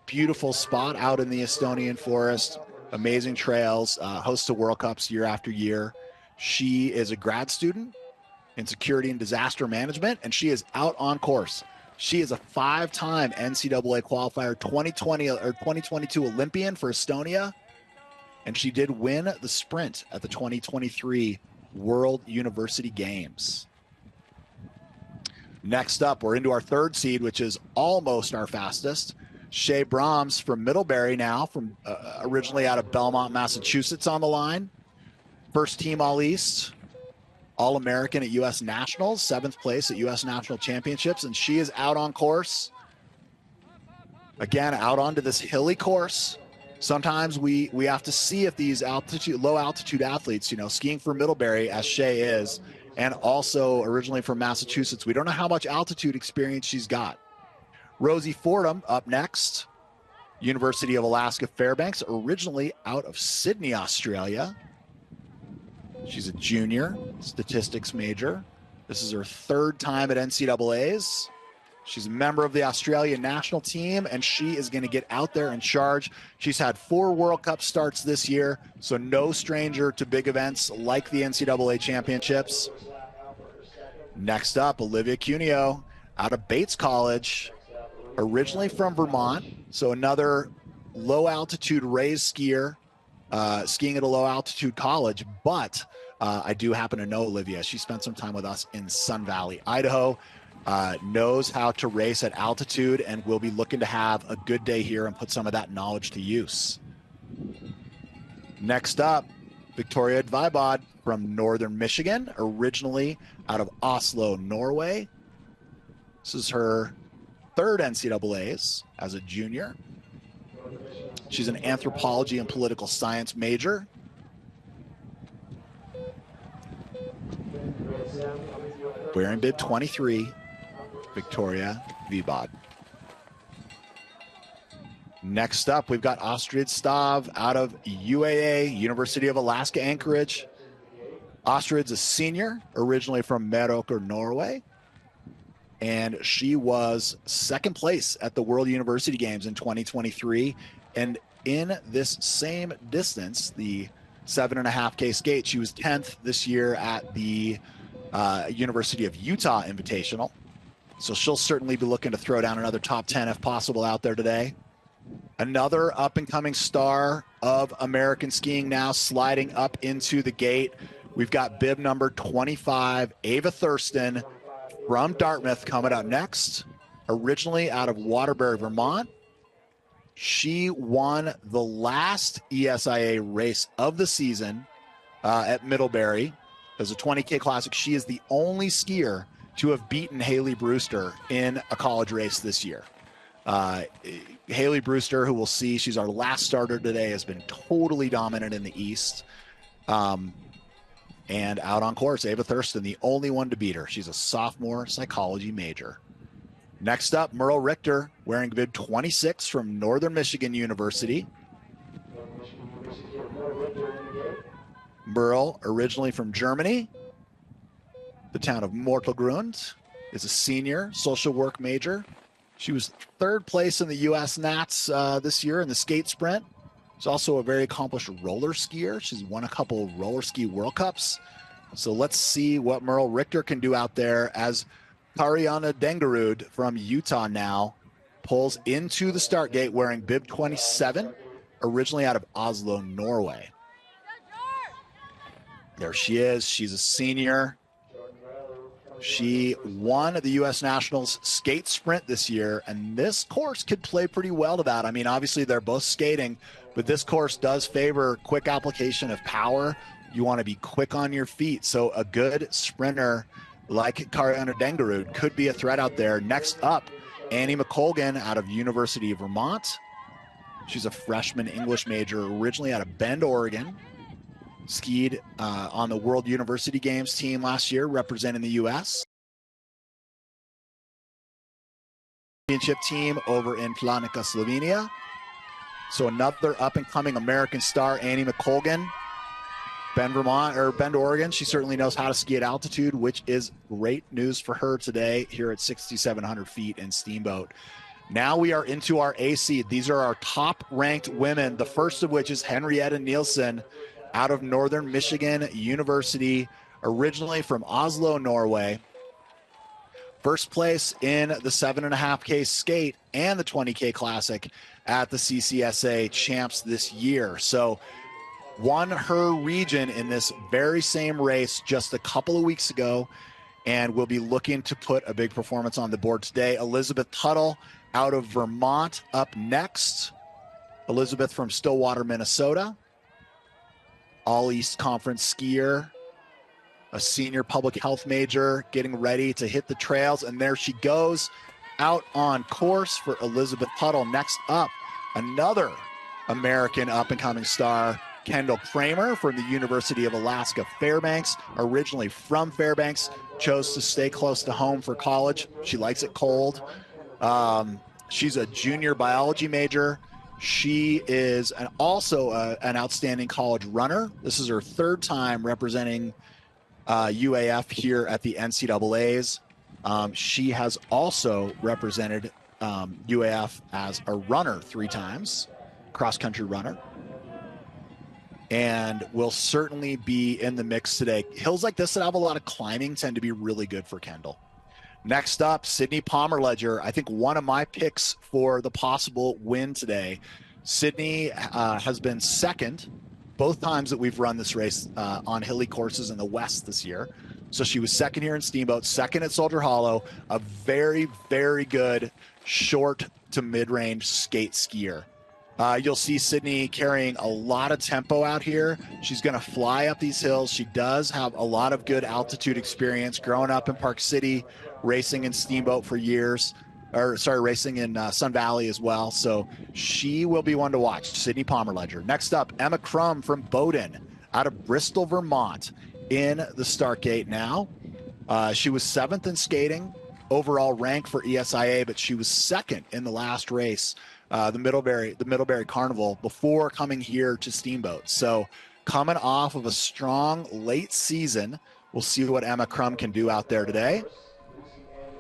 Beautiful spot out in the Estonian forest. Amazing trails, hosts of World Cups year after year. She is a grad student in security and disaster management, and she is out on course. She is a 5-time NCAA qualifier, 2020 or 2022 Olympian for Estonia, and she did win the sprint at the 2023 World University Games. Next up, we're into our third seed, which is almost our fastest. Shea Brahms from Middlebury now, from originally out of Belmont, Massachusetts, on the line. First team All-East, All-American at U.S. Nationals, 7th place at U.S. National Championships, and she is out on course. Again, out onto this hilly course. Sometimes we have to see if these low-altitude athletes, skiing for Middlebury, as Shea is, and also originally from Massachusetts, we don't know how much altitude experience she's got. Rosie Fordham up next, University of Alaska Fairbanks, originally out of Sydney, Australia. She's a junior, statistics major. This is her 3rd time at NCAAs. She's a member of the Australian national team, and she is going to get out there and charge. She's had 4 World Cup starts this year, so no stranger to big events like the NCAA championships. Next up, Olivia Cuneo out of Bates College, originally from Vermont, so another low-altitude raised skier, skiing at a low-altitude college, but I do happen to know Olivia. She spent some time with us in Sun Valley, Idaho, knows how to race at altitude, and will be looking to have a good day here and put some of that knowledge to use. Next up, Victoria Dvibod from Northern Michigan, originally out of Oslo, Norway. This is her 3rd NCAAs as a junior. She's an anthropology and political science major. Wearing bib 23, Victoria Dvibod. Next up, we've got Astrid Stav out of UAA, University of Alaska Anchorage. Astrid's a senior, originally from Meråker, Norway. And she was 2nd place at the World University Games in 2023. And in this same distance, the 7.5K skate, she was 10th this year at the University of Utah Invitational. So she'll certainly be looking to throw down another top 10 if possible out there today. Another up-and-coming star of American skiing now sliding up into the gate. We've got bib number 25, Ava Thurston from Dartmouth coming up next. Originally out of Waterbury, Vermont. She won the last ESIA race of the season at Middlebury as a 20K Classic. She is the only skier to have beaten Haley Brewster in a college race this year. Haley Brewster, who we'll see, she's our last starter today, has been totally dominant in the East. And out on course, Ava Thurston, the only one to beat her. She's a sophomore psychology major. Next up, Merle Richter, wearing bib 26 from Northern Michigan University. Merle, originally from Germany, the town of Mortelgrund, is a senior, social work major. She was 3rd place in the U.S. Nats this year in the skate sprint. She's also a very accomplished roller skier. She's won a couple of roller ski World Cups. So let's see what Merle Richter can do out there as Kariana Dengerud from Utah now pulls into the start gate wearing bib 27, originally out of Oslo, Norway. There she is. She's a senior. She won the U.S. Nationals skate sprint this year, and this course could play pretty well to that. I mean, obviously they're both skating, but this course does favor quick application of power. You want to be quick on your feet, so a good sprinter like Kariana Dengerud could be a threat out there. Next up, Annie McColgan out of University of Vermont. She's a freshman English major, originally out of Bend, Oregon. Skied on the World University Games team last year, representing the U.S. Championship team over in Planica, Slovenia. So another up-and-coming American star, Annie McColgan. Bend, Oregon. She certainly knows how to ski at altitude, which is great news for her today here at 6,700 feet in Steamboat. Now we are into our A seed. These are our top-ranked women, the first of which is Henrietta Nielsen out of Northern Michigan University, originally from Oslo, Norway. First place in the 7.5K skate and the 20K Classic at the CCSA Champs this year. So won her region in this very same race just a couple of weeks ago, and will be looking to put a big performance on the board today. Elizabeth Tuttle out of Vermont up next. Elizabeth from Stillwater, Minnesota. All East Conference skier, a senior public health major, getting ready to hit the trails. And there she goes out on course for Elizabeth Tuttle. Next up, another American up-and-coming star, Kendall Kramer from the University of Alaska Fairbanks, originally from Fairbanks, chose to stay close to home for college. She likes it cold. She's a junior biology major. She is also an outstanding college runner. This is her 3rd time representing UAF here at the NCAAs. She has also represented UAF as a runner 3 times, cross-country runner, and will certainly be in the mix today. Hills like this that have a lot of climbing tend to be really good for Kendall. Next up, Sydney Pomerledger. I think one of my picks for the possible win today. Sydney has been second both times that we've run this race on hilly courses in the West this year. So she was second here in Steamboat, second at Soldier Hollow, a very, very good short to mid-range skate skier. You'll see Sydney carrying a lot of tempo out here. She's going to fly up these hills. She does have a lot of good altitude experience growing up in Park City, racing in Steamboat for years, racing in Sun Valley as well. So she will be one to watch, Sydney Pomerledger. Next up, Emma Crum from Bowdoin out of Bristol, Vermont in the start gate now. She was 7th in skating, overall rank for ESIA, but she was 2nd in the last race, the Middlebury Carnival, before coming here to Steamboat. So coming off of a strong late season, we'll see what Emma Crum can do out there today.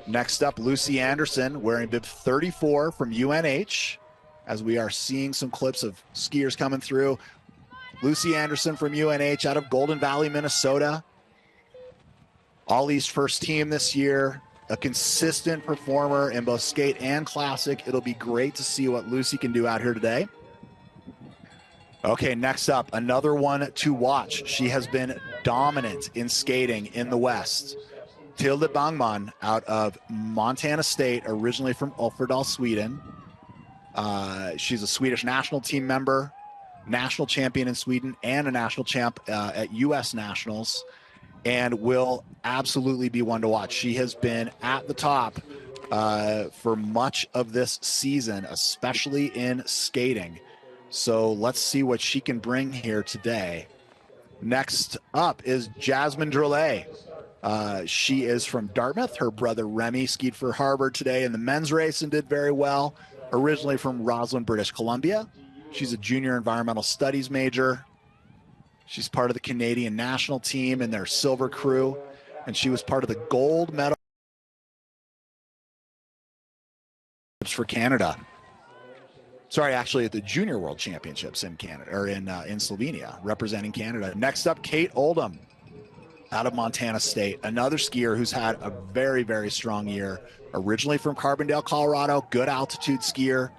Next up, Lucy Anderson wearing bib 34 from UNH, as we are seeing some clips of skiers coming through. Lucy Anderson from UNH out of Golden Valley, Minnesota. All East first team this year, a consistent performer in both skate and classic. It'll be great to see what Lucy can do out here today. Okay, next up, another one to watch. She has been dominant in skating in the West. Tilde Bangman out of Montana State, originally from Ulferdal, Sweden. She's a Swedish national team member, national champion in Sweden, and a national champ at U.S. Nationals, and will absolutely be one to watch. She has been at the top for much of this season, especially in skating. So let's see what she can bring here today. Next up is Jasmine Drolet. She is from Dartmouth. Her brother Remy skied for Harvard today in the men's race and did very well. Originally from Roslyn, British Columbia. She's a junior environmental studies major. She's part of the Canadian national team in their silver crew, and she was part of the gold medal for Canada. Sorry, actually at the Junior World Championships in Canada, or in Slovenia, representing Canada. Next up, Kate Oldham out of Montana State, another skier who's had a very, very strong year. Originally from Carbondale, Colorado, good altitude skier.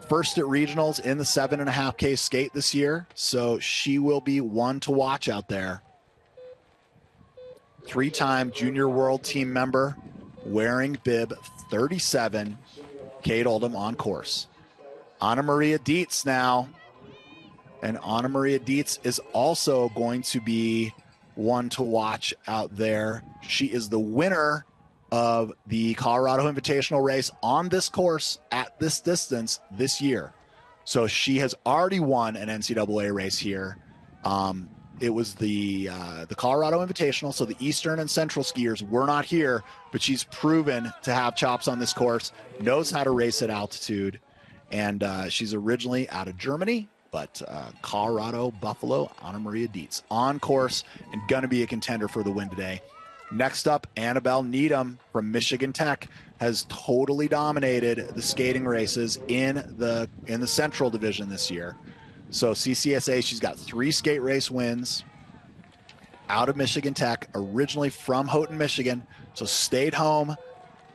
First at regionals in the 7.5K skate this year, so she will be one to watch out there. 3-time Junior World Team member, wearing bib 37, Kate Oldham on course. Anna Maria Dietz now, and Anna Maria Dietz is also going to be one to watch out there. She is the winner of the Colorado Invitational race on this course at this distance this year. So she has already won an NCAA race here. It was the Colorado Invitational, so the Eastern and Central skiers were not here, but she's proven to have chops on this course, knows how to race at altitude, and she's originally out of Germany, but Colorado, Buffalo, Anna Maria Dietz on course and going to be a contender for the win today. Next up, Annabelle Needham from Michigan Tech has totally dominated the skating races in the Central Division this year. So CCSA, she's got 3 skate race wins out of Michigan Tech, originally from Houghton, Michigan. So stayed home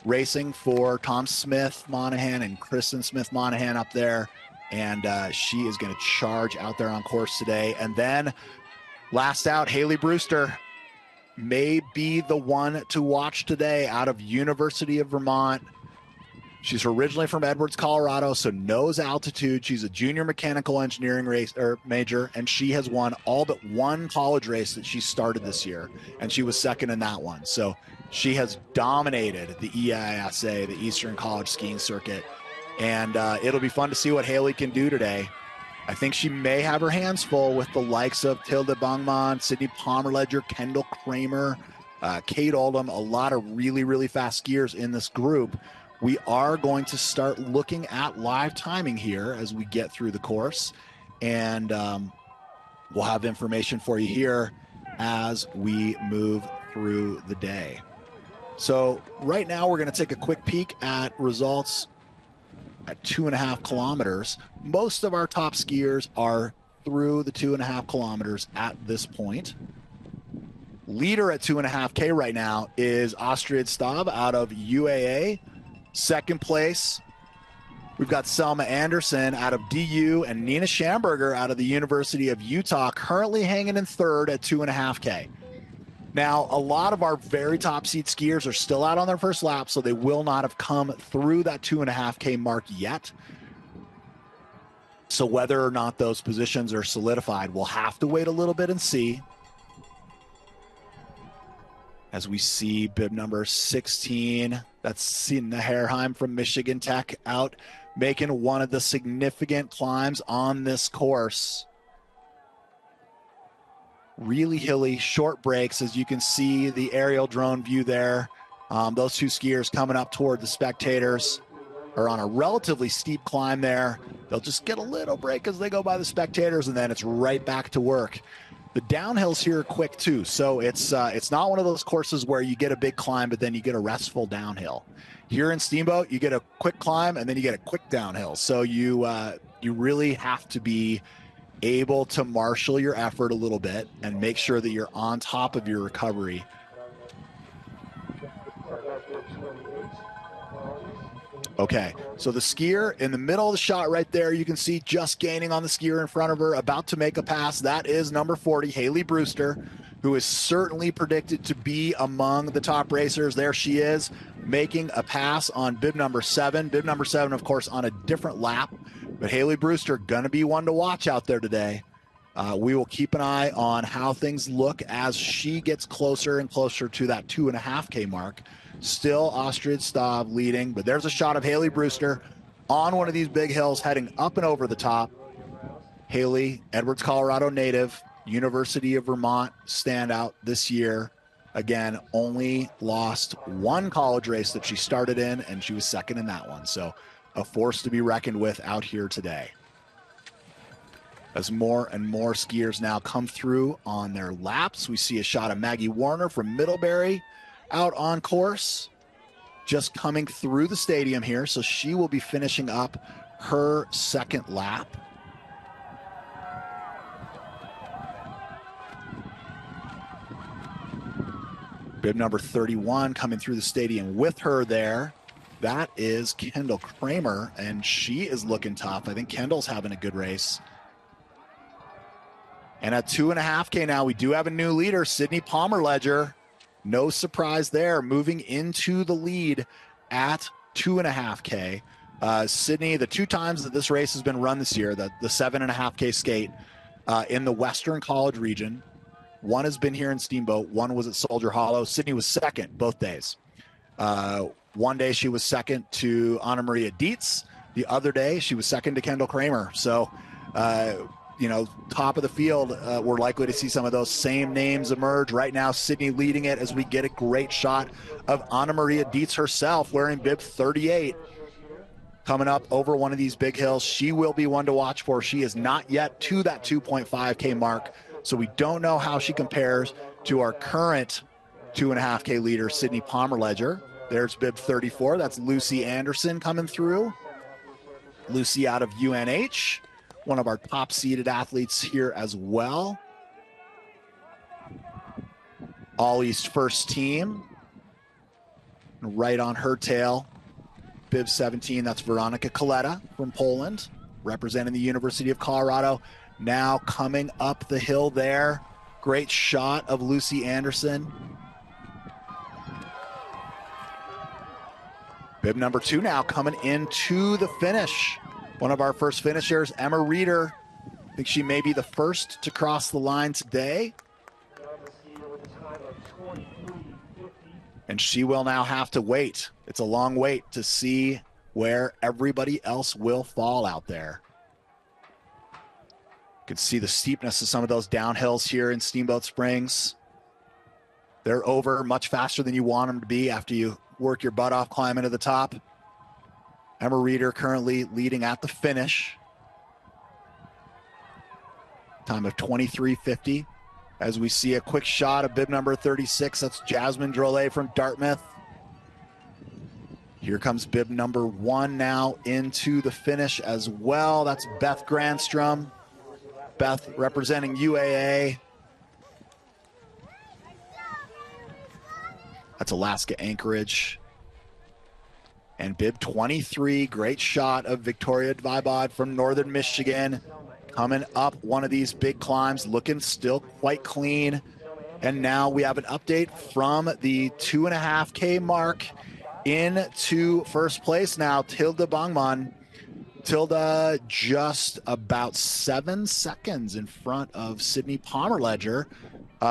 racing for Tom Smith Monahan and Kristen Smith Monahan up there. And she is going to charge out there on course today. And then last out, Haley Brewster may be the one to watch today out of University of Vermont. She's originally from Edwards, Colorado, so knows altitude. She's a junior mechanical engineering major, and she has won all but one college race that she started this year, and she was second in that one. So she has dominated the EISA, the Eastern College Skiing Circuit, and it'll be fun to see what Haley can do today. I think she may have her hands full with the likes of Tilde Bangman, Sydney Pomerledger, Kendall Kramer, Kate Oldham, a lot of really, really fast skiers in this group. We are going to start looking at live timing here as we get through the course, and we'll have information for you here as we move through the day. So right now we're going to take a quick peek at results at 2.5 kilometers. Most of our top skiers are through the 2.5 kilometers at this point. Leader at 2.5K right now is Astrid Stav out of UAA. Second place, we've got Selma Anderson out of DU and Nina Schamberger out of the University of Utah, currently hanging in third at 2.5K. Now, a lot of our very top seed skiers are still out on their first lap, so they will not have come through that 2.5K mark yet. So whether or not those positions are solidified, we'll have to wait a little bit and see. As we see bib number 16, that's Sina Herheim from Michigan Tech out making one of the significant climbs on this course. Really hilly, short breaks, as you can see the aerial drone view there. Those two skiers coming up toward the spectators are on a relatively steep climb there. They'll just get a little break as they go by the spectators, and then it's right back to work. The downhills here are quick too, so it's not one of those courses where you get a big climb but then you get a restful downhill. Here in Steamboat, you get a quick climb and then you get a quick downhill. So you really have to be able to marshal your effort a little bit and make sure that you're on top of your recovery. Okay, so the skier in the middle of the shot right there, you can see just gaining on the skier in front of her, about to make a pass. That is number 40, Haley Brewster, who is certainly predicted to be among the top racers. There she is, making a pass on bib number 7. Bib number 7, of course, on a different lap. But Haley Brewster, going to be one to watch out there today. We will keep an eye on how things look as she gets closer and closer to that 2.5K mark. Still Astrid Stav leading, but there's a shot of Haley Brewster on one of these big hills heading up and over the top. Haley, Edwards, Colorado native, University of Vermont standout this year. Again, only lost one college race that she started in, and she was second in that one. So a force to be reckoned with out here today. As more and more skiers now come through on their laps, we see a shot of Maggie Warner from Middlebury out on course, just coming through the stadium here. So she will be finishing up her second lap. Bib number 31 coming through the stadium with her there. That is Kendall Kramer, and she is looking tough. I think Kendall's having a good race. And at 2.5K now, we do have a new leader, Sydney Palmer-Ledger. No surprise there, moving into the lead at 2.5K. Sydney, the two times that this race has been run this year, the 7.5K skate in the Western College region, one has been here in Steamboat, one was at Soldier Hollow. Sydney was second both days. One day she was second to Anna Maria Dietz. The other day she was second to Kendall Kramer. So, top of the field, we're likely to see some of those same names emerge. Right now, Sydney leading it as we get a great shot of Anna Maria Dietz herself wearing bib 38. Coming up over one of these big hills. She will be one to watch for. She is not yet to that 2.5K mark, so we don't know how she compares to our current 2.5K leader, Sydney Palmer-Ledger. There's bib 34. That's Lucy Anderson coming through. Lucy out of UNH. One of our top seeded athletes here as well. All East first team. Right on her tail, bib 17, that's Veronica Koleta from Poland, representing the University of Colorado. Now coming up the hill there. Great shot of Lucy Anderson. Bib number 2 now coming into the finish. One of our first finishers, Emma Reeder. I think she may be the first to cross the line today. And she will now have to wait. It's a long wait to see where everybody else will fall out there. You can see the steepness of some of those downhills here in Steamboat Springs. They're over much faster than you want them to be after you work your butt off climbing to the top. Emma Reeder currently leading at the finish. Time of 23:50. As we see a quick shot of bib number 36, that's Jasmine Drolet from Dartmouth. Here comes bib number 1 now into the finish as well. That's Beth Granstrom. Beth representing UAA. That's Alaska Anchorage. And bib 23, great shot of Victoria Dvybod from Northern Michigan. Coming up one of these big climbs, looking still quite clean. And now we have an update from the 2.5K mark into first place now. Tilda Bangman. Tilda just about 7 seconds in front of Sydney Pomerledger,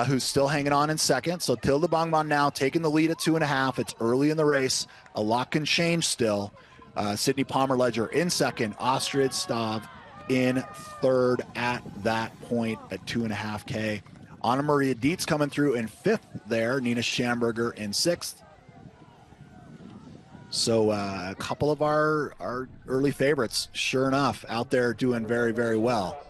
who's still hanging on in second. So Tilda Bangman now taking the lead at 2.5. It's early in the race. A lot can change still. Sydney Pomerledger in second. Astrid Stav in third at that point at 2.5K. Anna Maria Dietz coming through in fifth there. Nina Schamberger in sixth. So a couple of our early favorites, sure enough, out there doing very, very well.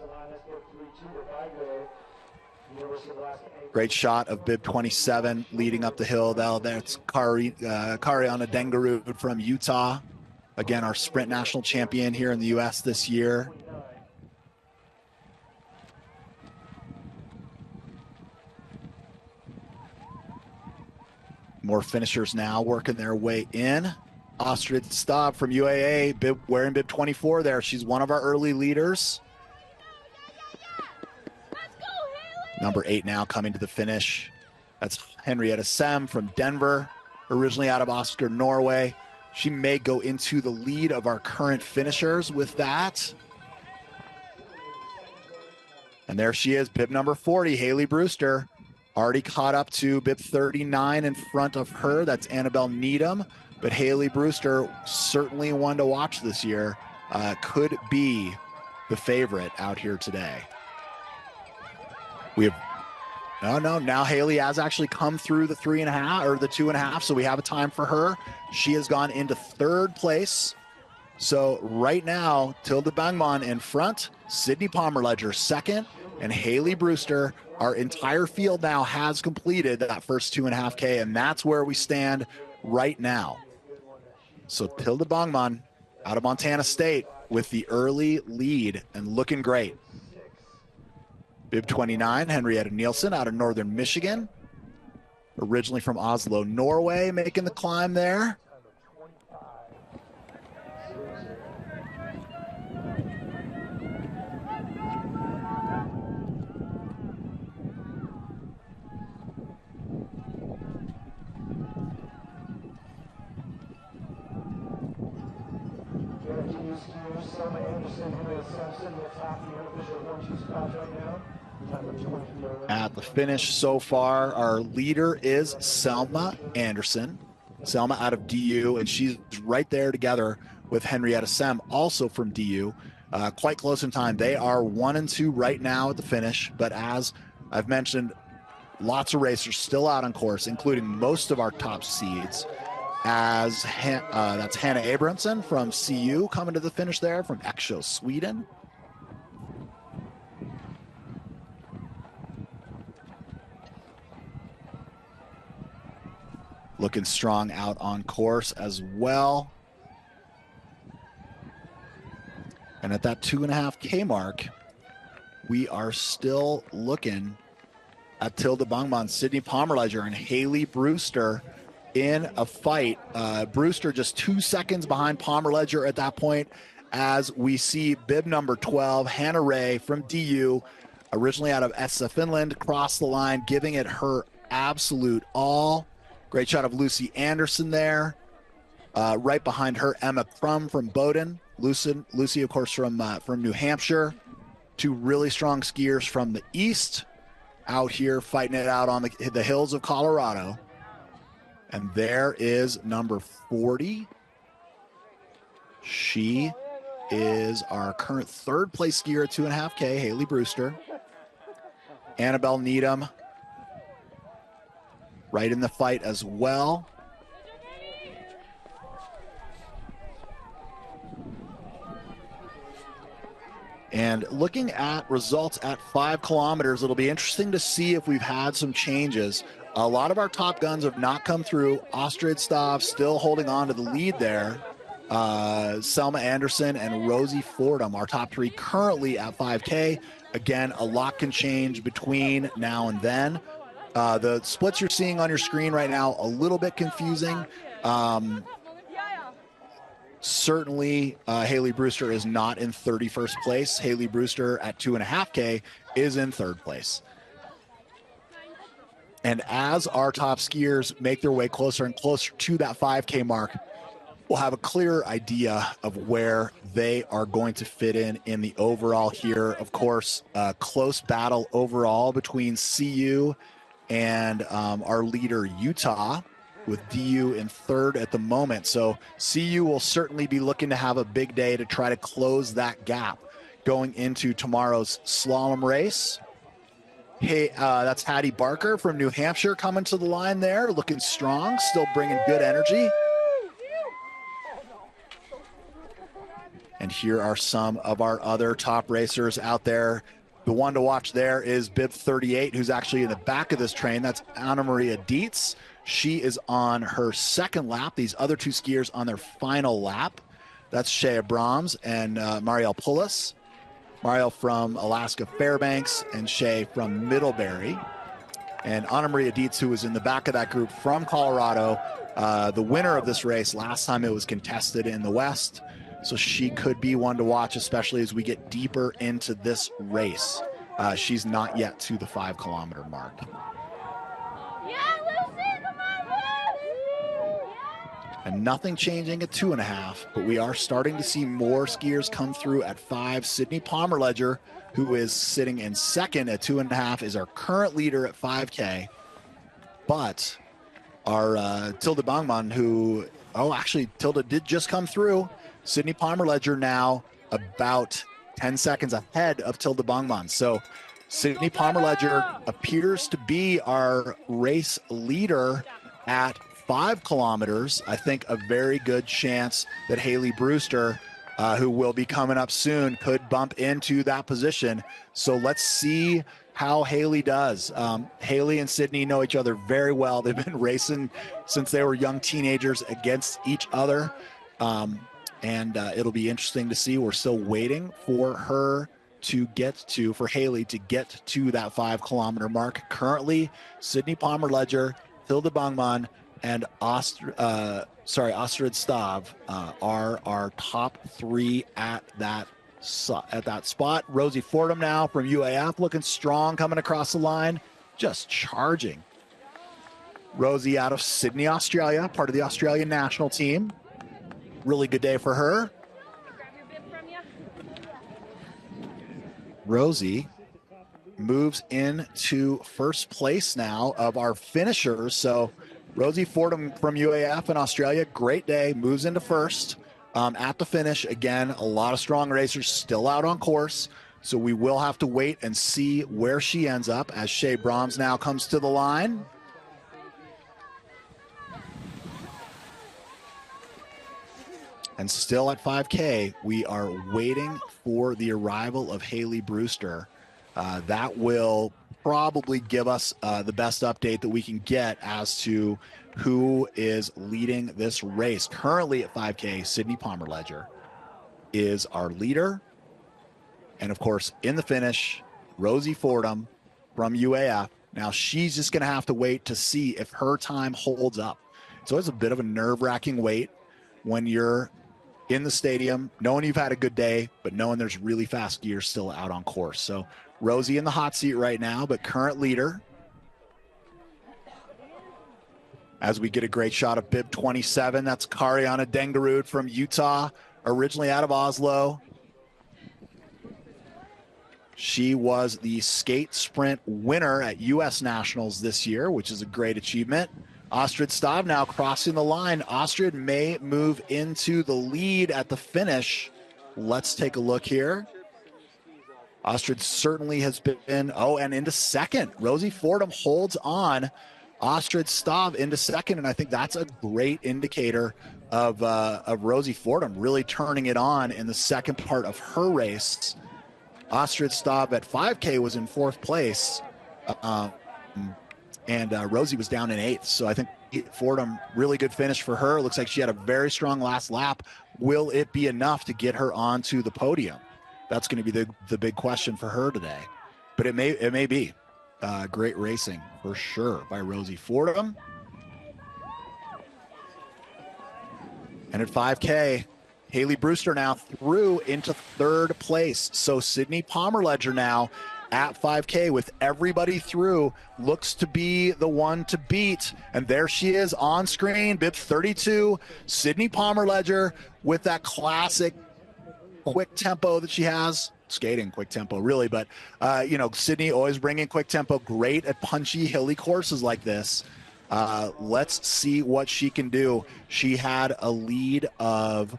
Great shot of bib 27 leading up the hill. That's Kariana Dengarud from Utah. Again, our sprint national champion here in the U.S. this year. More finishers now working their way in. Astrid Stav from UAA, wearing bib 24 there. She's one of our early leaders. Number 8 now coming to the finish. That's Henrietta Sem from Denver, originally out of Oscar, Norway. She may go into the lead of our current finishers with that. And there she is, bib number 40, Haley Brewster. Already caught up to bib 39 in front of her. That's Annabelle Needham. But Haley Brewster, certainly one to watch this year, could be the favorite out here today. We have, now Haley has actually come through the 3.5 or the 2.5, so we have a time for her. She has gone into third place. So right now, Tilda Bangman in front, Sydney Pomerledger second, and Haley Brewster. Our entire field now has completed that first 2.5K, and that's where we stand right now. So Tilda Bangman out of Montana State with the early lead and looking great. Bib 29, Henrietta Nielsen out of Northern Michigan. Originally from Oslo, Norway, making the climb there. At the finish so far, our leader is Selma Anderson. Selma out of DU, and she's right there together with Henrietta Sem, also from DU. Quite close in time. They are 1 and 2 right now at the finish, but as I've mentioned, lots of racers still out on course, including most of our top seeds. As that's Hannah Abramson from CU coming to the finish there from Eksjö, Sweden. Looking strong out on course as well. And at that 2.5K mark, we are still looking at Tilda Bangman, Sydney Pomerledger, and Haley Brewster in a fight. Brewster just 2 seconds behind Pomerledger at that point, as we see bib number 12, Hannah Ray from DU, originally out of Essa, Finland, cross the line, giving it her absolute all. Great shot of Lucy Anderson there. Right behind her, Emma Crum from Bowdoin. Lucy, of course, from New Hampshire. Two really strong skiers from the east out here fighting it out on the hills of Colorado. And there is number 40. She is our current third place skier at 2.5K, Haley Brewster. Annabelle Needham right in the fight as well. And looking at results at 5 kilometers, it'll be interesting to see if we've had some changes. A lot of our top guns have not come through. Astrid Stav still holding on to the lead there. Selma Anderson and Rosie Fordham, our top 3 currently at 5K. Again, a lot can change between now and then. The splits you're seeing on your screen right now, a little bit confusing. Certainly, Haley Brewster is not in 31st place. Haley Brewster at 2.5K is in 3rd place. And as our top skiers make their way closer and closer to that 5K mark, we'll have a clearer idea of where they are going to fit in the overall here. Of course, a close battle overall between CU and our leader, Utah, with DU in 3rd at the moment. So CU will certainly be looking to have a big day to try to close that gap going into tomorrow's slalom race. Hey, that's Hattie Barker from New Hampshire coming to the line there, looking strong, still bringing good energy. And here are some of our other top racers out there. The one to watch there is Bib 38, who's actually in the back of this train. That's Anna Maria Dietz. She is on her 2nd lap. These other 2 skiers on their final lap. That's Shea Brahms and Marielle Pullis. Marielle from Alaska Fairbanks and Shea from Middlebury. And Anna Maria Dietz, who was in the back of that group from Colorado, the winner of this race last time it was contested in the West. So she could be one to watch, especially as we get deeper into this race. She's not yet to the 5 kilometer mark. And nothing changing at 2.5, but we are starting to see more skiers come through at 5. Sydney Palmer-Ledger, who is sitting in 2nd at 2.5, is our current leader at 5K. But our Tilda Bangman, who, actually, Tilda did just come through. Sydney Palmer-Ledger now about 10 seconds ahead of Tilda Bangman. So Sydney Palmer-Ledger appears to be our race leader at 5 kilometers. I think a very good chance that Haley Brewster, who will be coming up soon, could bump into that position. So let's see how Haley does. Haley and Sydney know each other very well. They've been racing since they were young teenagers against each other. And it'll be interesting to see. We're still waiting for Haley to get to that 5 kilometer mark. Currently, Sydney Palmer-Ledger, Hilda Bangman, and Astrid Stav are our top 3 at that spot. Rosie Fordham now from UAF looking strong coming across the line, just charging. Rosie out of Sydney, Australia, part of the Australian national team. Really good day for her. Rosie moves into 1st place now of our finishers. So Rosie Fordham from UAF in Australia, great day, moves into 1st. At the finish, again, a lot of strong racers still out on course. So we will have to wait and see where she ends up as Shea Brahms now comes to the line. And still at 5K, we are waiting for the arrival of Haley Brewster. That will probably give us the best update that we can get as to who is leading this race. Currently at 5K, Sydney Palmer-Ledger is our leader. And of course, in the finish, Rosie Fordham from UAF. Now she's just going to have to wait to see if her time holds up. It's always a bit of a nerve-wracking wait when you're in the stadium, knowing you've had a good day, but knowing there's really fast skiers still out on course. So Rosie in the hot seat right now, but current leader. As we get a great shot of bib 27, that's Kariana Dengarud from Utah, originally out of Oslo. She was the skate sprint winner at U.S. Nationals this year, which is a great achievement. Astrid Stav now crossing the line. Astrid may move into the lead at the finish. Let's take a look here. Astrid certainly has been, and into 2nd. Rosie Fordham holds on. Astrid Stav into 2nd, and I think that's a great indicator of Rosie Fordham really turning it on in the second part of her race. Ostrich Staub at 5K was in 4th place. And Rosie was down in 8th. So I think Fordham, really good finish for her. Looks like she had a very strong last lap. Will it be enough to get her onto the podium? That's going to be the big question for her today. But it may be. Great racing for sure by Rosie Fordham. And at 5K, Haley Brewster now through into 3rd place. So Sydney Pomerledger now at 5K with everybody through, looks to be the one to beat. And there she is on screen, bib 32, Sydney Pomerledger with that classic quick tempo that she has. Skating quick tempo, really. But, Sydney always bringing quick tempo, great at punchy, hilly courses like this. Let's see what she can do. She had a lead of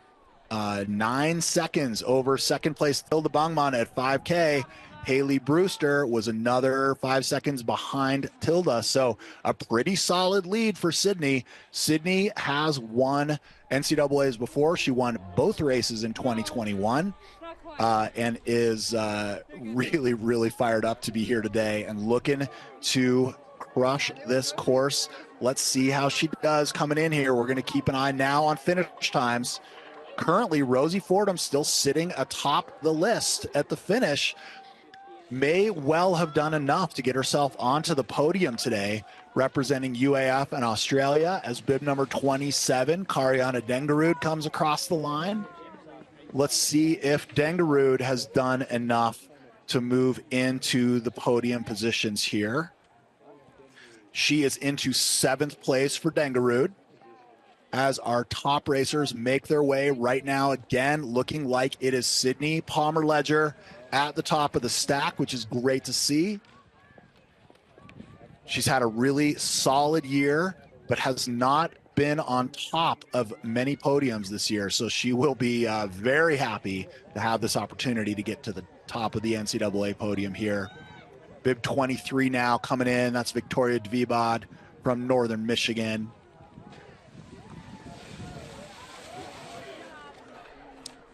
9 seconds over 2nd place Tilda Bangman at 5K. Haley Brewster was another 5 seconds behind Tilda. So a pretty solid lead for Sydney. Sydney has won NCAAs before. She won both races in 2021 and is really, really fired up to be here today and looking to crush this course. Let's see how she does coming in here. We're going to keep an eye now on finish times. Currently, Rosie Fordham still sitting atop the list at the finish. May well have done enough to get herself onto the podium today, representing UAF and Australia as bib number 27, Kariana Dengarud, comes across the line. Let's see if Dengarud has done enough to move into the podium positions here. She is into 7th place for Dengarud as our top racers make their way right now. Again, looking like it is Sydney Pomerledger at the top of the stack, which is great to see. She's had a really solid year, but has not been on top of many podiums this year. So she will be very happy to have this opportunity to get to the top of the NCAA podium here. Bib 23 now coming in. That's Victoria Dvibad from Northern Michigan.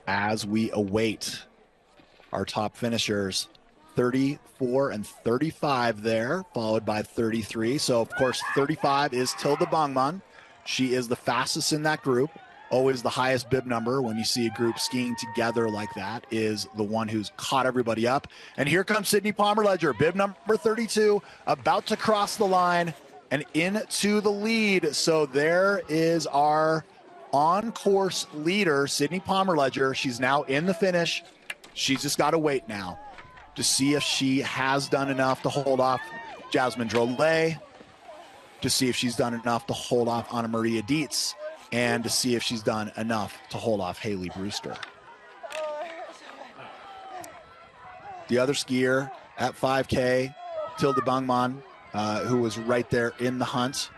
As we await our top finishers, 34 and 35 there, followed by 33. So, of course, 35 is Tilda Bangman. She is the fastest in that group. Always the highest bib number when you see a group skiing together like that is the one who's caught everybody up. And here comes Sydney Pomerledger, bib number 32, about to cross the line and into the lead. So there is our on-course leader, Sydney Pomerledger. She's now in the finish. She's just got to wait now to see if she has done enough to hold off Jasmine Drolet, to see if she's done enough to hold off Anna Maria Dietz, and to see if she's done enough to hold off Haley Brewster. The other skier at 5K, Tilda Bangman, who was right there in the hunt,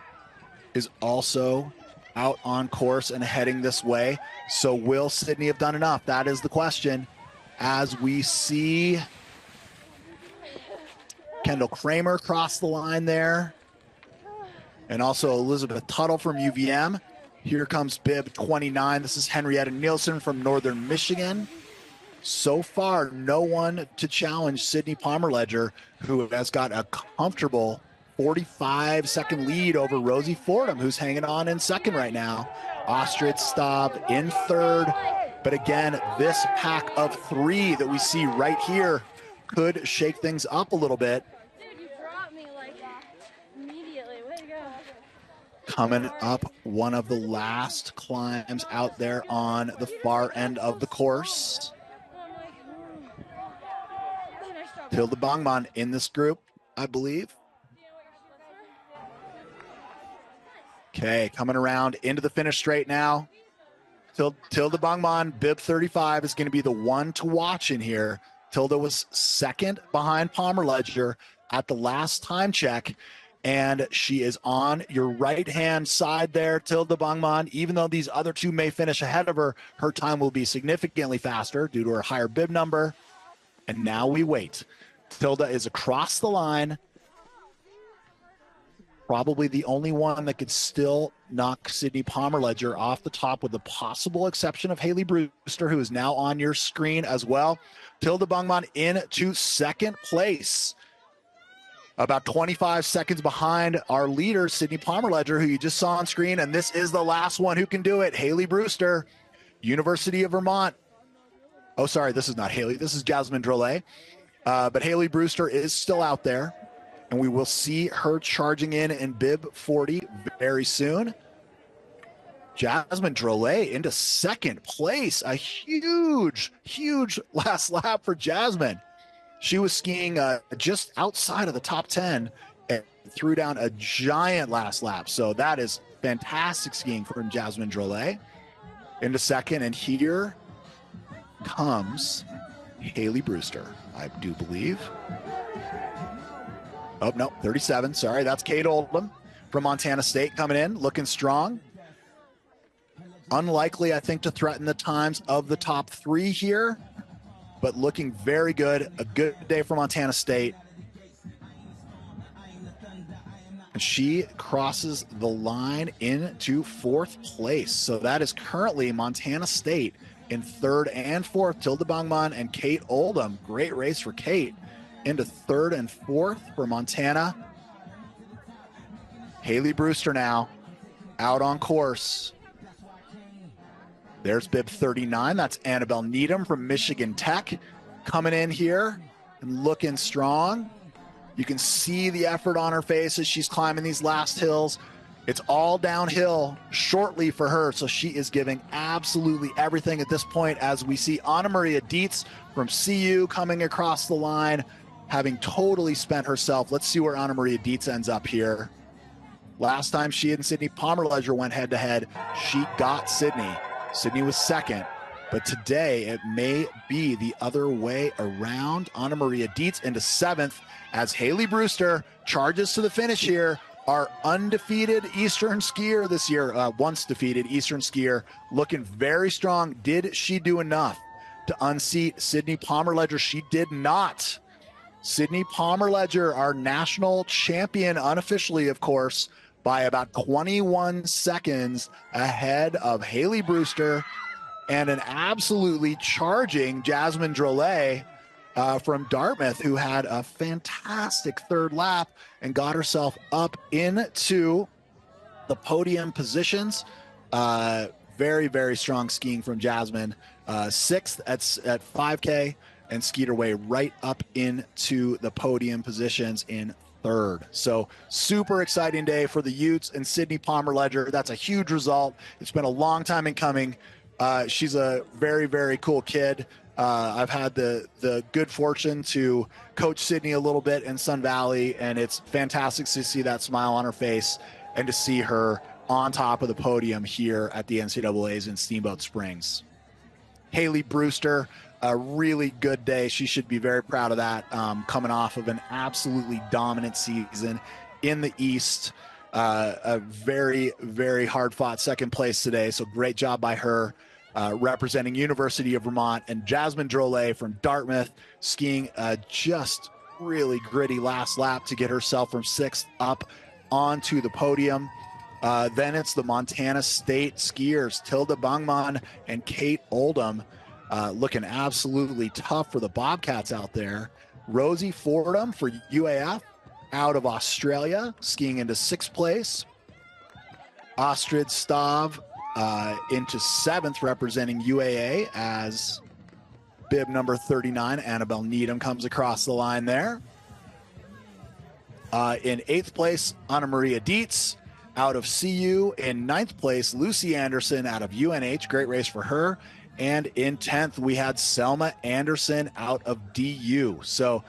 is also out on course and heading this way. So will Sydney have done enough? That is the question. As we see Kendall Kramer cross the line there, and also Elizabeth Tuttle from UVM. Here comes bib 29. This is Henrietta Nielsen from Northern Michigan. So far, no one to challenge Sydney Pomerledger, who has got a comfortable 45-second lead over Rosie Fordham, who's hanging on in 2nd right now. Ostrich Staub in 3rd. But again, this pack of 3 that we see right here could shake things up a little bit. Dude, you brought me like immediately. Way to go. Coming up, one of the last climbs out there on the far end of the course. Tilda Bangman in this group, I believe. Okay, coming around into the finish straight now. Tilda Bangman, bib 35, is going to be the one to watch in here. Tilda was 2nd behind Pomerledger at the last time check, and she is on your right-hand side there, Tilda Bangman. Even though these other 2 may finish ahead of her, her time will be significantly faster due to her higher bib number. And now we wait. Tilda is across the line. Probably the only one that could still knock Sydney Pomerledger off the top, with the possible exception of Haley Brewster, who is now on your screen as well. Tilda Bungman into second place, about 25 seconds behind our leader, Sydney Pomerledger, who you just saw on screen. And this is the last one who can do it. Haley Brewster, University of Vermont. Oh, sorry, this is not Haley. This is Jasmine Drolet. But Haley Brewster is still out there, and we will see her charging in bib 40 very soon. Jasmine Drolet into second place. A huge, huge last lap for Jasmine. She was skiing just outside of the top 10 and threw down a giant last lap. So that is fantastic skiing from Jasmine Drolet. Into second, and here comes Haley Brewster, I do believe. Oh, no, 37. Sorry, that's Kate Oldham from Montana State coming in, looking strong. Unlikely, I think, to threaten the times of the top three here, but looking very good. A good day for Montana State. And she crosses the line into fourth place. So that is currently Montana State in third and fourth. Tilda Bungman and Kate Oldham. Great race for Kate. Into third and fourth for Montana. Haley Brewster now out on course. There's bib 39. That's Annabelle Needham from Michigan Tech coming in here and looking strong. You can see the effort on her face as she's climbing these last hills. It's all downhill shortly for her, so she is giving absolutely everything at this point, as we see Anna Maria Dietz from CU coming across the line, having totally spent herself. Let's see where Anna Maria Dietz ends up here. Last time she and Sydney Pomerledger went head-to-head, she got Sydney. Sydney was second, but today it may be the other way around. Anna Maria Dietz into seventh as Haley Brewster charges to the finish here. Our undefeated Eastern skier this year, once defeated Eastern skier, looking very strong. Did she do enough to unseat Sydney Pomerledger? She did not. Sydney Pomerledger, our national champion, unofficially, of course, by about 21 seconds ahead of Haley Brewster, and an absolutely charging Jasmine Drolet from Dartmouth, who had a fantastic third lap and got herself up into the podium positions. Very, very strong skiing from Jasmine. Sixth at 5K, and skied her way right up into the podium positions in third. So super exciting day for the Utes and Sydney Pomerledger. That's a huge result. It's been a long time in coming. She's a very, very cool kid. I've had the good fortune to coach Sydney a little bit in Sun Valley, and it's fantastic to see that smile on her face and to see her on top of the podium here at the NCAAs in Steamboat Springs. Haley Brewster, a really good day. She should be very proud of that, coming off of an absolutely dominant season in the East. A very, very hard-fought second place today, so great job by her. Representing University of Vermont, and Jasmine Drolet from Dartmouth skiing just really gritty last lap to get herself from sixth up onto the podium. Then it's the Montana State skiers, Tilda Bungman and Kate Oldham, looking absolutely tough for the Bobcats out there. Rosie Fordham for UAF out of Australia, skiing into sixth place. Astrid Stav into seventh, representing UAA, as bib number 39, Annabelle Needham, comes across the line there. In eighth place, Anna Maria Dietz out of CU. In ninth place, Lucy Anderson out of UNH. Great race for her. And in 10th, we had Selma Anderson out of DU. So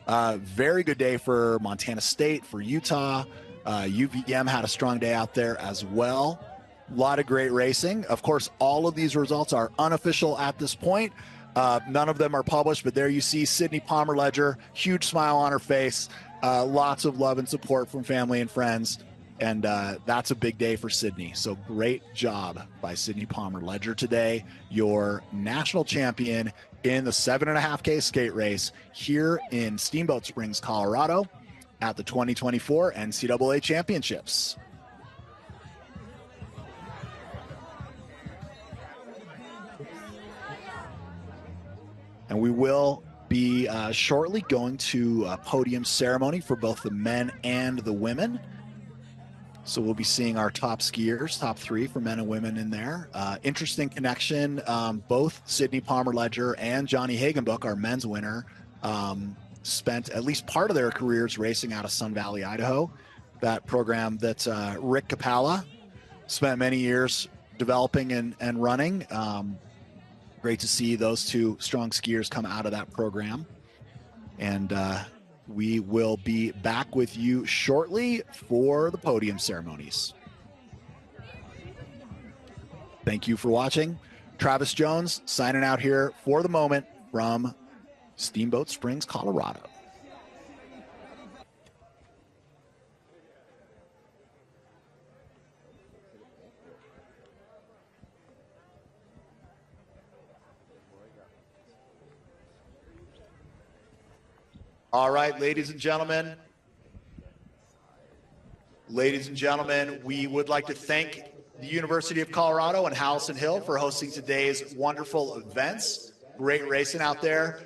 very good day for Montana State, for Utah. UVM had a strong day out there as well. A lot of great racing. Of course, all of these results are unofficial at this point. None of them are published, but there you see Sydney Pomerledger, huge smile on her face, lots of love and support from family and friends, and that's a big day for Sydney. So great job by Sydney Pomerledger today, your national champion in the 7.5K skate race here in Steamboat Springs, Colorado. at the 2024 NCAA Championships. And we will be shortly going to a podium ceremony for both the men and the women. So we'll be seeing our top skiers, top three for men and women in there. Interesting connection. Both Sydney Palmer-Ledger and Johnny Hagenbuch, our men's winner, spent at least part of their careers racing out of Sun Valley, Idaho. That program that Rick Capalla spent many years developing and running. Great to see those two strong skiers come out of that program. And we will be back with you shortly for the podium ceremonies. Thank you for watching. Travis Jones signing out here for the moment from Steamboat Springs, Colorado. All right, ladies and gentlemen, we would like to thank the University of Colorado and Howison Hill for hosting today's wonderful events. Great racing out there.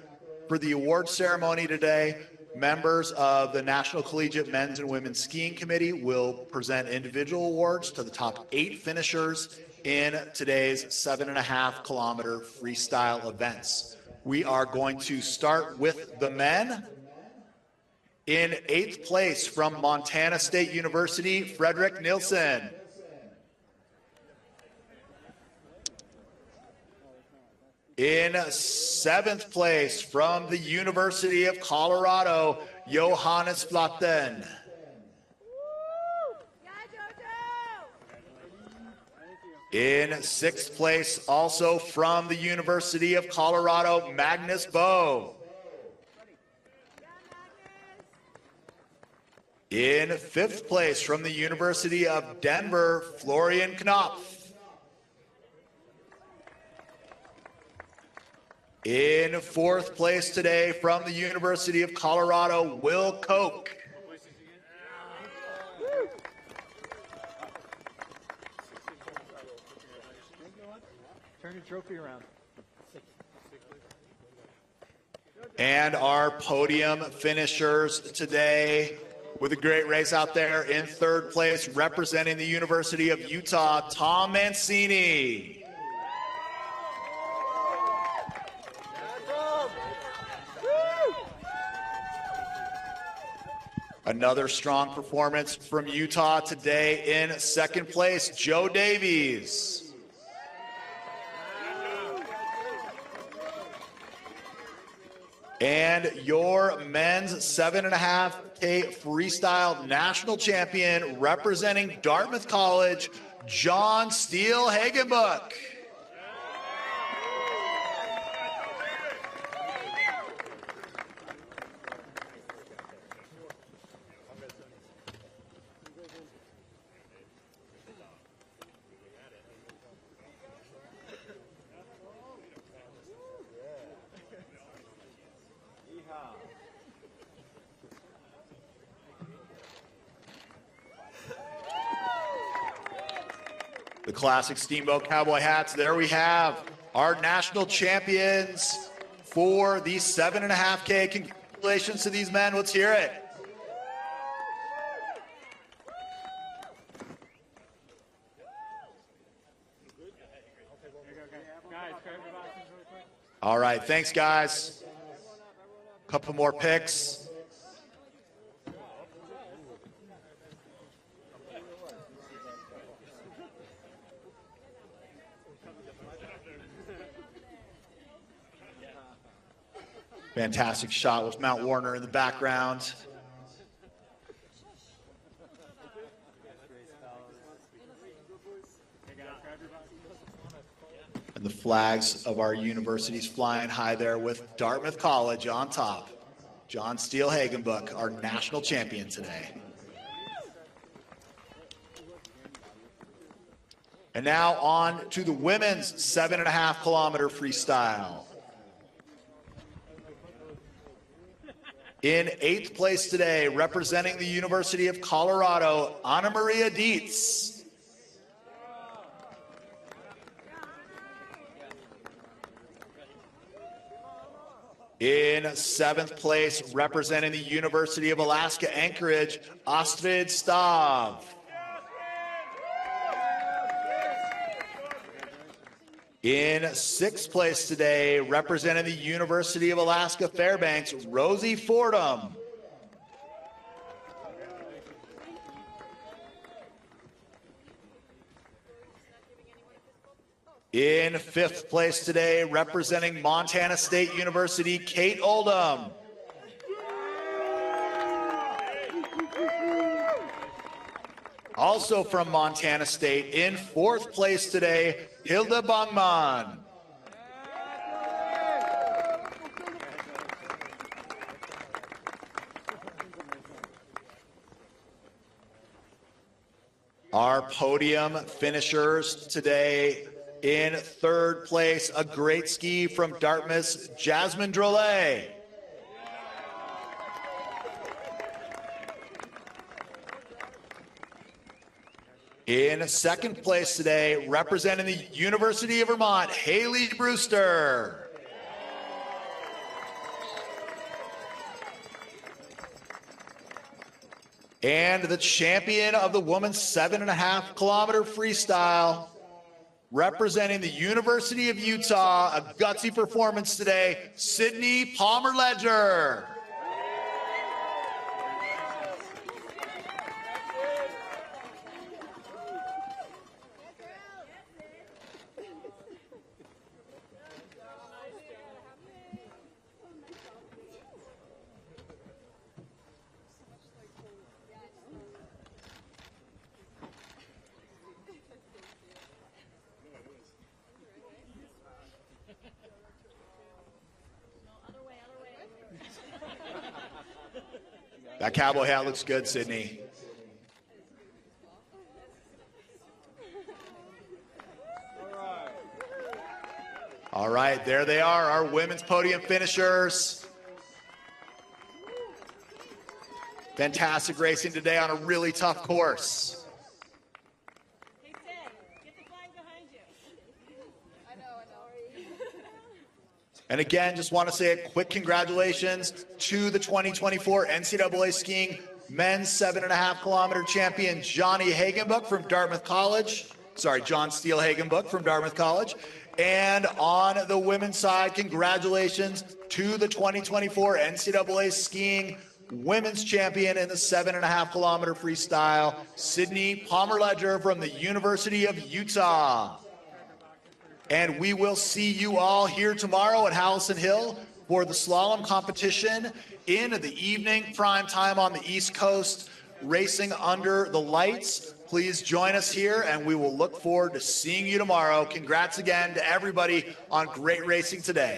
For the award ceremony today, members of the National Collegiate Men's and Women's Skiing Committee will present individual awards to the top 8 finishers in today's 7.5 kilometer freestyle events. We are going to start with the men. In 8th place from Montana State University, Frederick Nilsson. In 7th place from the University of Colorado, Johannes Platten. In 6th place, also from the University of Colorado, Magnus Boe. In 5th place from the University of Denver, Florian Knopf. In 4th place today from the University of Colorado, Will Koch. Turn your trophy around. And our podium finishers today, with a great race out there, in 3rd place, representing the University of Utah, Tom Mancini. Another strong performance from Utah today in 2nd place, Joe Davies. And your men's 7.5K freestyle national champion, representing Dartmouth College, John Steele Hagenbuch. The classic Steamboat Cowboy hats. There we have our national champions for the 7.5K. Congratulations to these men. Let's hear it. All right, thanks, guys. Couple more picks. Fantastic shot with Mount Warner in the background. And the flags of our universities flying high there with Dartmouth College on top. John Steele Hagenbuch, our national champion today. And now on to the women's 7.5 kilometer freestyle. In 8th place today, representing the University of Colorado, Ana Maria Dietz. In 7th place, representing the University of Alaska Anchorage, Astrid Stav. In 6th place today, representing the University of Alaska Fairbanks, Rosie Fordham. In 5th place today, representing Montana State University, Kate Oldham. Also from Montana State, in 4th place today, Hilda Bangman. Our podium finishers today, in 3rd place, a great ski from Dartmouth's Jasmine Drolet. In 2nd place today, representing the University of Vermont, Haley Brewster. And the champion of the women's 7.5 kilometer freestyle, representing the University of Utah, a gutsy performance today, Sydney Palmer-Ledger. That cowboy hat looks good, Sydney. All right, there they are, our women's podium finishers. Fantastic racing today on a really tough course. Hey, Sid, get the flag behind you. I know. And again, just want to say a quick congratulations to the 2024 NCAA skiing men's 7.5 kilometer champion, Johnny Hagenbuch from Dartmouth College. Sorry, John Steele Hagenbuch from Dartmouth College. And on the women's side, congratulations to the 2024 NCAA skiing women's champion in the 7.5 kilometer freestyle, Sydney Palmer-Ledger from the University of Utah. And we will see you all here tomorrow at Howelson Hill for the slalom competition in the evening, prime time on the East Coast, racing under the lights. Please join us here, and we will look forward to seeing you tomorrow. Congrats again to everybody on great racing today.